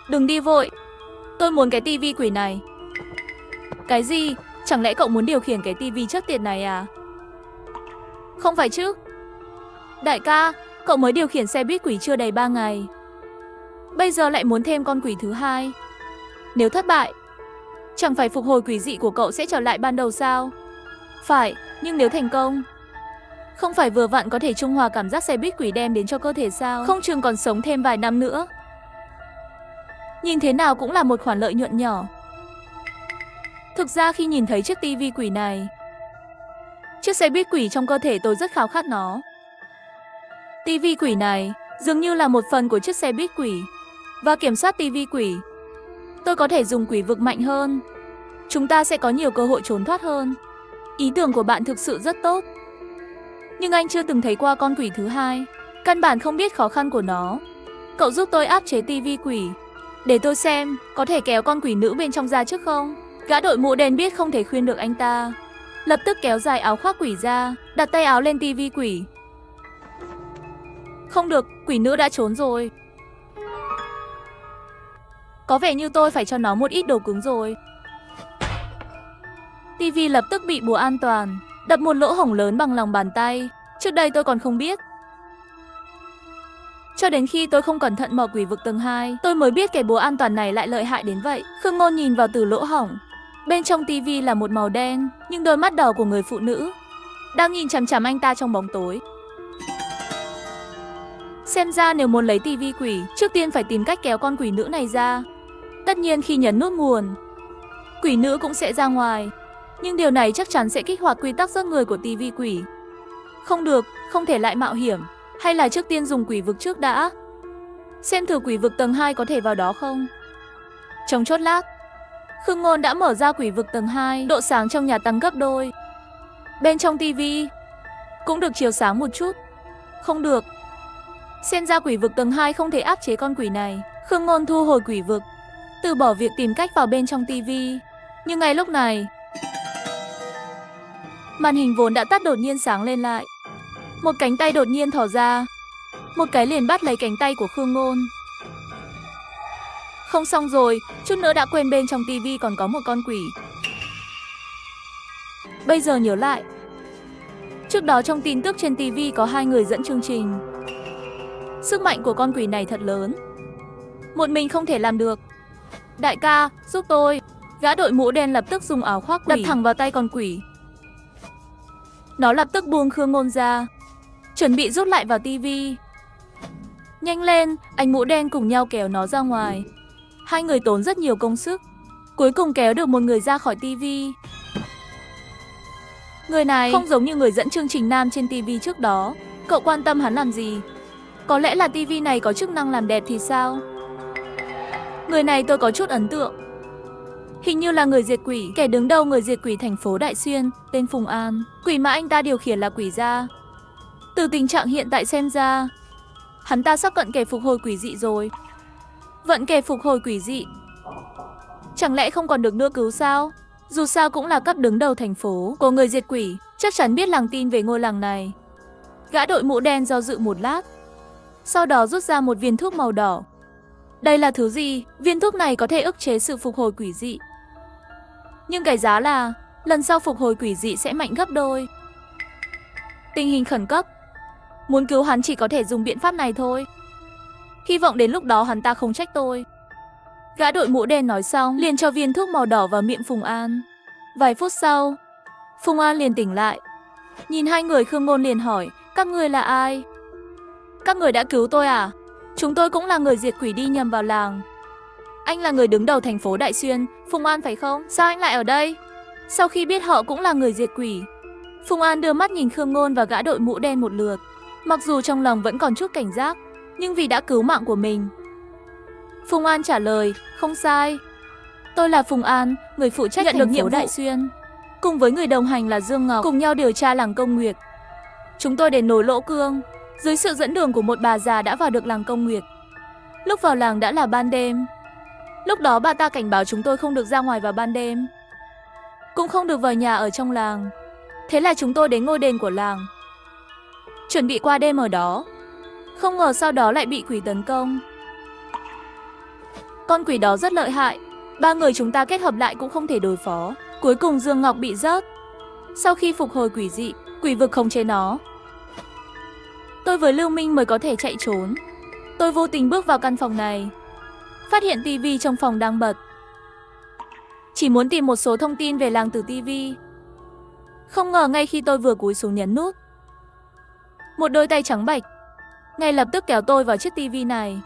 Đừng đi vội, tôi muốn cái tivi quỷ này. Cái gì? Chẳng lẽ cậu muốn điều khiển cái tivi chết tiệt này à? Không phải chứ. Đại ca, cậu mới điều khiển xe buýt quỷ chưa đầy 3 ngày. Bây giờ lại muốn thêm con quỷ thứ hai. Nếu thất bại, chẳng phải phục hồi quỷ dị của cậu sẽ trở lại ban đầu sao? Phải, nhưng nếu thành công, không phải vừa vặn có thể trung hòa cảm giác xe buýt quỷ đem đến cho cơ thể sao? Không chừng còn sống thêm vài năm nữa. Nhìn thế nào cũng là một khoản lợi nhuận nhỏ. Thực ra khi nhìn thấy chiếc tivi quỷ này, chiếc xe buýt quỷ trong cơ thể tôi rất khao khát nó. Tivi quỷ này dường như là một phần của chiếc xe buýt quỷ. Và kiểm soát tivi quỷ, tôi có thể dùng quỷ vực mạnh hơn. Chúng ta sẽ có nhiều cơ hội trốn thoát hơn. Ý tưởng của bạn thực sự rất tốt. Nhưng anh chưa từng thấy qua con quỷ thứ hai, căn bản không biết khó khăn của nó. Cậu giúp tôi áp chế tivi quỷ, để tôi xem có thể kéo con quỷ nữ bên trong ra trước không? Gã đội mũ đen biết không thể khuyên được anh ta, lập tức kéo dài áo khoác quỷ ra, đặt tay áo lên tivi quỷ. Không được, quỷ nữ đã trốn rồi. Có vẻ như tôi phải cho nó một ít đồ cứng rồi. tivi lập tức bị búa an toàn đập một lỗ hổng lớn bằng lòng bàn tay. Trước đây tôi còn không biết. Cho đến khi tôi không cẩn thận mở quỷ vực tầng 2, tôi mới biết cái búa an toàn này lại lợi hại đến vậy. Khương Ngôn nhìn vào từ lỗ hổng. Bên trong tivi là một màu đen, nhưng đôi mắt đỏ của người phụ nữ đang nhìn chằm chằm anh ta trong bóng tối. Xem ra nếu muốn lấy tivi quỷ, trước tiên phải tìm cách kéo con quỷ nữ này ra. Tất nhiên khi nhấn nút nguồn, quỷ nữ cũng sẽ ra ngoài. Nhưng điều này chắc chắn sẽ kích hoạt quy tắc giết người của tivi quỷ. Không được, không thể lại mạo hiểm. Hay là trước tiên dùng quỷ vực trước đã. Xem thử quỷ vực tầng 2 có thể vào đó không. Trong chốc lát, Khương Ngôn đã mở ra quỷ vực tầng 2. Độ sáng trong nhà tăng gấp đôi. Bên trong tivi cũng được chiếu sáng một chút. Không được. Xem ra quỷ vực tầng 2 không thể áp chế con quỷ này. Khương Ngôn thu hồi quỷ vực, từ bỏ việc tìm cách vào bên trong tivi. Nhưng ngay lúc này, màn hình vốn đã tắt đột nhiên sáng lên lại. Một cánh tay đột nhiên thò ra, một cái liền bắt lấy cánh tay của Khương Ngôn. Không xong rồi, chút nữa đã quên bên trong tivi còn có một con quỷ. Bây giờ nhớ lại, trước đó trong tin tức trên tivi có 2 người dẫn chương trình. Sức mạnh của con quỷ này thật lớn, một mình không thể làm được. Đại ca, giúp tôi. Gã đội mũ đen lập tức dùng áo khoác quỷ đặt thẳng vào tay con quỷ. Nó lập tức buông Khương Ngôn ra, chuẩn bị rút lại vào tivi. Nhanh lên, anh mũ đen cùng nhau kéo nó ra ngoài. 2 người tốn rất nhiều công sức, cuối cùng kéo được một người ra khỏi tivi. Người này không giống như người dẫn chương trình nam trên tivi trước đó. Cậu quan tâm hắn làm gì? Có lẽ là tivi này có chức năng làm đẹp thì sao? Người này tôi có chút ấn tượng. Hình như là người diệt quỷ, kẻ đứng đầu người diệt quỷ thành phố Đại Xuyên, tên Phùng An. Quỷ mà anh ta điều khiển là quỷ gia. Từ tình trạng hiện tại xem ra, hắn ta sắp cận kẻ phục hồi quỷ dị rồi. Vận kẻ phục hồi quỷ dị, chẳng lẽ không còn được đưa cứu sao? Dù sao cũng là cấp đứng đầu thành phố của người diệt quỷ, chắc chắn biết làng tin về ngôi làng này. Gã đội mũ đen do dự một lát, sau đó rút ra một viên thuốc màu đỏ. Đây là thứ gì? Viên thuốc này có thể ức chế sự phục hồi quỷ dị, nhưng cái giá là lần sau phục hồi quỷ dị sẽ mạnh gấp đôi. Tình hình khẩn cấp, muốn cứu hắn chỉ có thể dùng biện pháp này thôi. Hy vọng đến lúc đó hắn ta không trách tôi. Gã đội mũ đen nói xong liền cho viên thuốc màu đỏ vào miệng Phùng An. Vài phút sau, Phùng An liền tỉnh lại. Nhìn 2 người, Khương Ngôn liền hỏi, các người là ai? Các người đã cứu tôi à? Chúng tôi cũng là người diệt quỷ đi nhầm vào làng. Anh là người đứng đầu thành phố Đại Xuyên, Phùng An phải không? Sao anh lại ở đây? Sau khi biết họ cũng là người diệt quỷ, Phùng An đưa mắt nhìn Khương Ngôn và gã đội mũ đen một lượt. Mặc dù trong lòng vẫn còn chút cảnh giác, nhưng vì đã cứu mạng của mình, Phùng An trả lời, không sai. Tôi là Phùng An, người phụ trách thành phố Đại Xuyên. Cùng với người đồng hành là Dương Ngọc, cùng nhau điều tra làng Công Nguyệt. Chúng tôi đến nối Lỗ Cương, dưới sự dẫn đường của một bà già đã vào được làng Công Nguyệt. Lúc vào làng đã là ban đêm. Lúc đó bà ta cảnh báo chúng tôi không được ra ngoài vào ban đêm, cũng không được vào nhà ở trong làng. Thế là chúng tôi đến ngôi đền của làng. chuẩn bị qua đêm ở đó. Không ngờ sau đó lại bị quỷ tấn công. Con quỷ đó rất lợi hại, 3 người chúng ta kết hợp lại cũng không thể đối phó. Cuối cùng Dương Ngọc bị rớt. Sau khi phục hồi quỷ dị, quỷ vực khống chế nó. Tôi với Lưu Minh mới có thể chạy trốn. Tôi vô tình bước vào căn phòng này, phát hiện tivi trong phòng đang bật. Chỉ muốn tìm một số thông tin về làng từ tivi. Không ngờ ngay khi tôi vừa cúi xuống nhấn nút, một đôi tay trắng bệch ngay lập tức kéo tôi vào chiếc tivi này.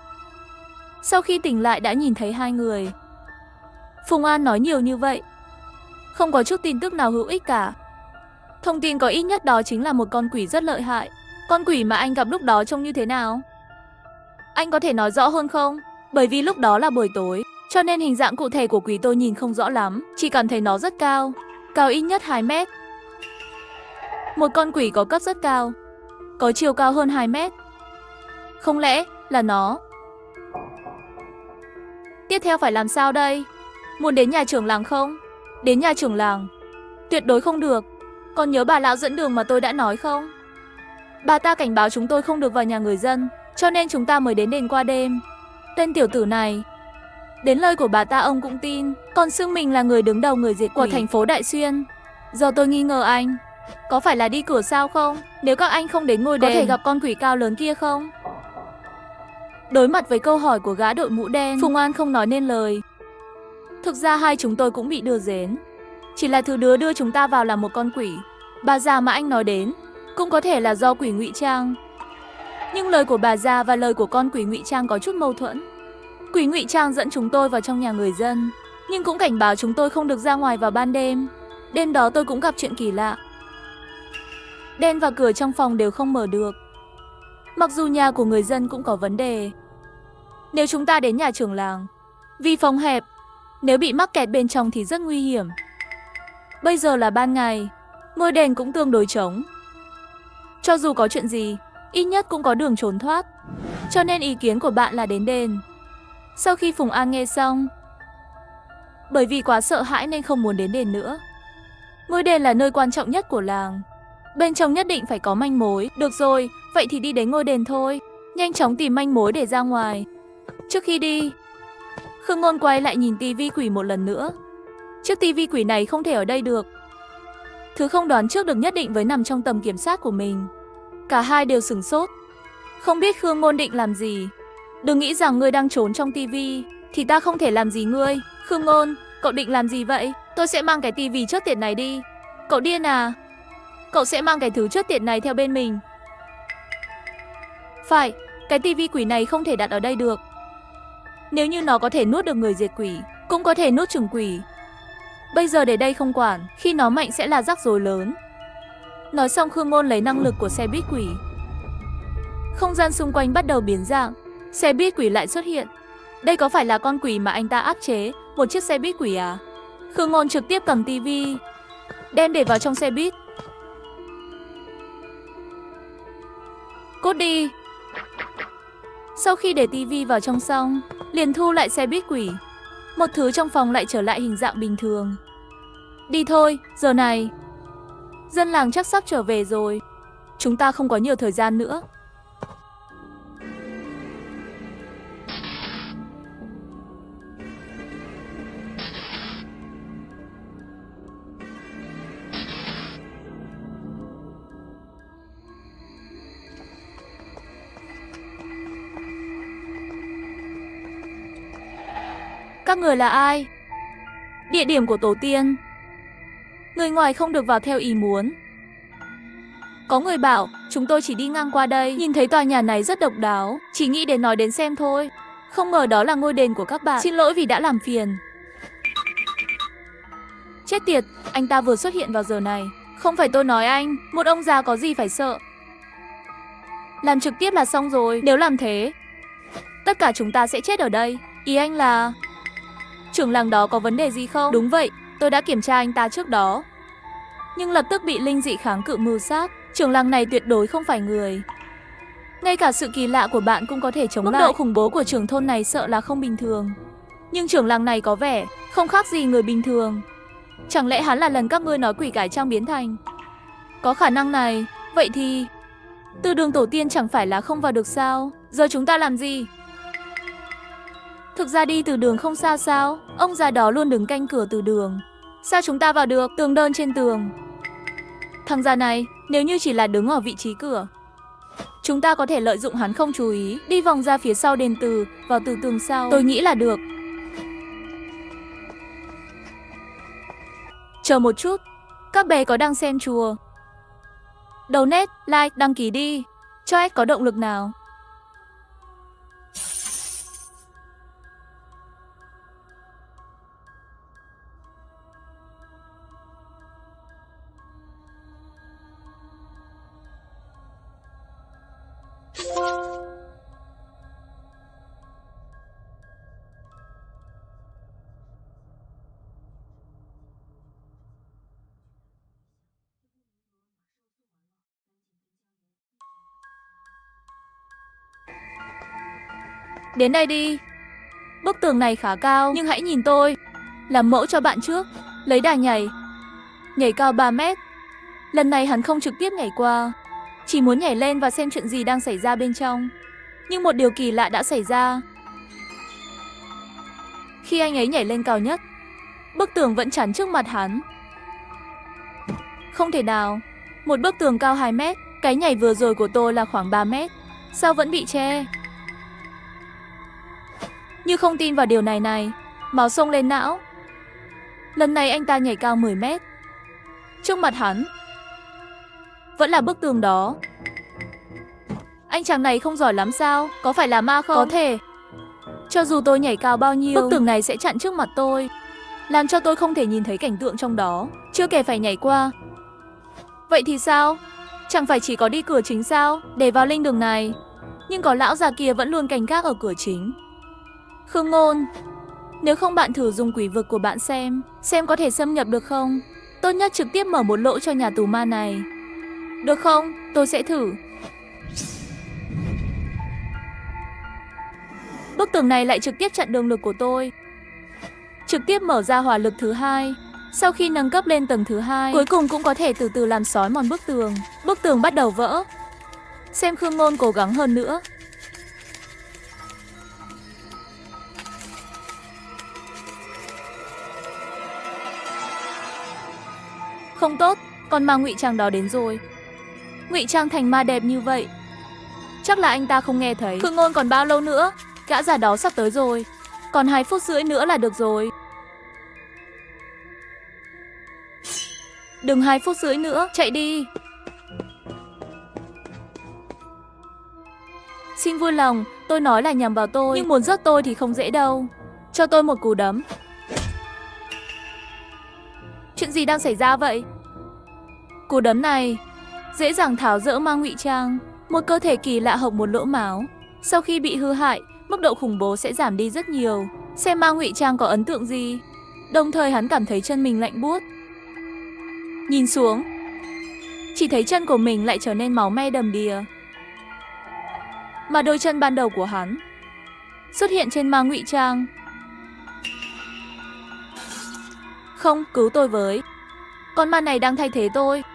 Sau khi tỉnh lại đã nhìn thấy 2 người. Phùng An nói nhiều như vậy, không có chút tin tức nào hữu ích cả. Thông tin có ít nhất đó chính là một con quỷ rất lợi hại. Con quỷ mà anh gặp lúc đó trông như thế nào? Anh có thể nói rõ hơn không? Bởi vì lúc đó là buổi tối, cho nên hình dạng cụ thể của quỷ tôi nhìn không rõ lắm. Chỉ cảm thấy nó rất cao, cao ít nhất 2 mét. Một con quỷ có cấp rất cao, có chiều cao hơn 2 mét. Không lẽ là nó? Tiếp theo phải làm sao đây? Muốn đến nhà trưởng làng không? Đến nhà trưởng làng? Tuyệt đối không được. Còn nhớ bà lão dẫn đường mà tôi đã nói không? Bà ta cảnh báo chúng tôi không được vào nhà người dân, cho nên chúng ta mới đến đền qua đêm. Tên tiểu tử này, đến lời của bà ta ông cũng tin, còn xưng mình là người đứng đầu người diệt quỷ của thành phố Đại Xuyên. Giờ tôi nghi ngờ anh, có phải là đi cửa sao không? Nếu các anh không đến ngôi đền, có thể gặp con quỷ cao lớn kia không? Đối mặt với câu hỏi của gã đội mũ đen, Phùng An không nói nên lời. Thực ra hai chúng tôi cũng bị đưa dến. Chỉ là thứ đứa đưa chúng ta vào là một con quỷ. Bà già mà anh nói đến cũng có thể là do quỷ ngụy trang. Nhưng lời của bà già và lời của con quỷ ngụy trang có chút mâu thuẫn. Quỷ ngụy trang dẫn chúng tôi vào trong nhà người dân, nhưng cũng cảnh báo chúng tôi không được ra ngoài vào ban đêm. Đêm đó tôi cũng gặp chuyện kỳ lạ. Đèn và cửa trong phòng đều không mở được. Mặc dù nhà của người dân cũng có vấn đề. Nếu chúng ta đến nhà trưởng làng, vì phòng hẹp, nếu bị mắc kẹt bên trong thì rất nguy hiểm. Bây giờ là ban ngày, ngôi đền cũng tương đối trống. Cho dù có chuyện gì, ít nhất cũng có đường trốn thoát. Cho nên ý kiến của bạn là đến đền. Sau khi Phùng An nghe xong, bởi vì quá sợ hãi nên không muốn đến đền nữa. Ngôi đền là nơi quan trọng nhất của làng, bên trong nhất định phải có manh mối. Được rồi, vậy thì đi đến ngôi đền thôi. Nhanh chóng tìm manh mối để ra ngoài. Trước khi đi, Khương Ngôn quay lại nhìn tivi quỷ một lần nữa. Chiếc tivi quỷ này không thể ở đây được. Thứ không đoán trước được nhất định với nằm trong tầm kiểm soát của mình. Cả hai đều sửng sốt, không biết Khương Ngôn định làm gì. Đừng nghĩ rằng ngươi đang trốn trong tivi thì ta không thể làm gì ngươi. Khương Ngôn, cậu định làm gì vậy? Tôi sẽ mang cái tivi chớt tiệt này đi. Cậu điên à? Cậu sẽ mang cái thứ chớt tiệt này theo bên mình? Phải, cái tivi quỷ này không thể đặt ở đây được. Nếu như nó có thể nuốt được người diệt quỷ, cũng có thể nuốt chửng quỷ. Bây giờ để đây không quản, khi nó mạnh sẽ là rắc rối lớn. Nói xong Khương Ngôn lấy năng lực của xe buýt quỷ. Không gian xung quanh bắt đầu biến dạng, xe buýt quỷ lại xuất hiện. Đây có phải là con quỷ mà anh ta áp chế, một chiếc xe buýt quỷ à? Khương Ngôn trực tiếp cầm tivi, đem để vào trong xe buýt. Cút đi. Sau khi để tivi vào trong xong, liền thu lại xe buýt quỷ. Một thứ trong phòng lại trở lại hình dạng bình thường. Đi thôi, giờ này dân làng chắc sắp trở về rồi. Chúng ta không có nhiều thời gian nữa. Các người là ai? Địa điểm của tổ tiên. Người ngoài không được vào theo ý muốn. Có người bảo chúng tôi chỉ đi ngang qua đây, nhìn thấy tòa nhà này rất độc đáo, chỉ nghĩ đến nói đến xem thôi. Không ngờ đó là ngôi đền của các bạn. Xin lỗi vì đã làm phiền. Chết tiệt, anh ta vừa xuất hiện vào giờ này. Không phải tôi nói anh, một ông già có gì phải sợ. Làm trực tiếp là xong rồi. Nếu làm thế, tất cả chúng ta sẽ chết ở đây. Ý anh là trưởng làng đó có vấn đề gì không? Đúng vậy, tôi đã kiểm tra anh ta trước đó, nhưng lập tức bị linh dị kháng cự mưu sát. Trưởng làng này tuyệt đối không phải người. Ngay cả sự kỳ lạ của bạn cũng có thể chống lại. Mức độ khủng bố của trưởng thôn này sợ là không bình thường. Nhưng trưởng làng này có vẻ không khác gì người bình thường. Chẳng lẽ hắn là lần các ngươi nói quỷ cải trang biến thành? Có khả năng này. Vậy thì Từ đường tổ tiên chẳng phải là không vào được sao? Giờ chúng ta làm gì? Thực ra đi từ đường không xa sao? Ông già đó luôn đứng canh cửa từ đường. Sao chúng ta vào được? Tường đơn trên tường. Thằng già này, nếu như chỉ là đứng ở vị trí cửa, chúng ta có thể lợi dụng hắn không chú ý, đi vòng ra phía sau đền từ, vào từ tường sau. Tôi nghĩ là được. Chờ một chút, các bé có đang xem chùa? Donate, like, đăng ký đi, cho Ed có động lực nào. Đến đây đi. Bức tường này khá cao, nhưng hãy nhìn tôi. Làm mẫu cho bạn trước. Lấy đà nhảy. Nhảy cao 3 mét. Lần này hắn không trực tiếp nhảy qua, chỉ muốn nhảy lên và xem chuyện gì đang xảy ra bên trong. Nhưng một điều kỳ lạ đã xảy ra. Khi anh ấy nhảy lên cao nhất, bức tường vẫn chắn trước mặt hắn. Không thể nào. Một bức tường cao 2 mét. Cái nhảy vừa rồi của tôi là khoảng 3 mét. Sao vẫn bị che? Như không tin vào điều này, máu xông lên não. Lần này anh ta nhảy cao 10 mét. Trước mặt hắn vẫn là bức tường đó. Anh chàng này không giỏi lắm sao? Có phải là ma không? Có thể. Cho dù tôi nhảy cao bao nhiêu, bức tường này sẽ chặn trước mặt tôi, làm cho tôi không thể nhìn thấy cảnh tượng trong đó. Chưa kể phải nhảy qua. Vậy thì sao? Chẳng phải chỉ có đi cửa chính sao? Để vào linh đường này. Nhưng có lão già kia vẫn luôn canh gác ở cửa chính. Khương Ngôn, nếu không bạn thử dùng quỷ vực của bạn xem có thể xâm nhập được không? Tốt nhất trực tiếp mở một lỗ cho nhà tù ma này. Được không? Tôi sẽ thử. Bức tường này lại trực tiếp chặn đường lực của tôi. Trực tiếp mở ra hỏa lực thứ hai. Sau khi nâng cấp lên tầng thứ hai, cuối cùng cũng có thể từ từ làm xói mòn bức tường. Bức tường bắt đầu vỡ. Xem Khương Ngôn cố gắng hơn nữa. Không tốt, con ma ngụy trang đó đến rồi. Ngụy trang thành ma đẹp như vậy, chắc là anh ta không nghe thấy. Khương Ngôn còn bao lâu nữa? Gã già đó sắp tới rồi. Còn 2 phút rưỡi nữa là được rồi. Đừng 2 phút rưỡi nữa, chạy đi. Xin vui lòng, tôi nói là nhằm vào tôi, nhưng muốn rớt tôi thì không dễ đâu. Cho tôi một cú đấm. Chuyện gì đang xảy ra vậy? Cú đấm này dễ dàng tháo dỡ ma ngụy trang. Một cơ thể kỳ lạ hộc một lỗ máu. Sau khi bị hư hại, mức độ khủng bố sẽ giảm đi rất nhiều. Xem ma ngụy trang có ấn tượng gì. Đồng thời hắn cảm thấy chân mình lạnh buốt. Nhìn xuống, chỉ thấy chân của mình lại trở nên máu me đầm đìa. Mà đôi chân ban đầu của hắn xuất hiện trên ma ngụy trang. Không, cứu tôi với. Con ma này đang thay thế tôi.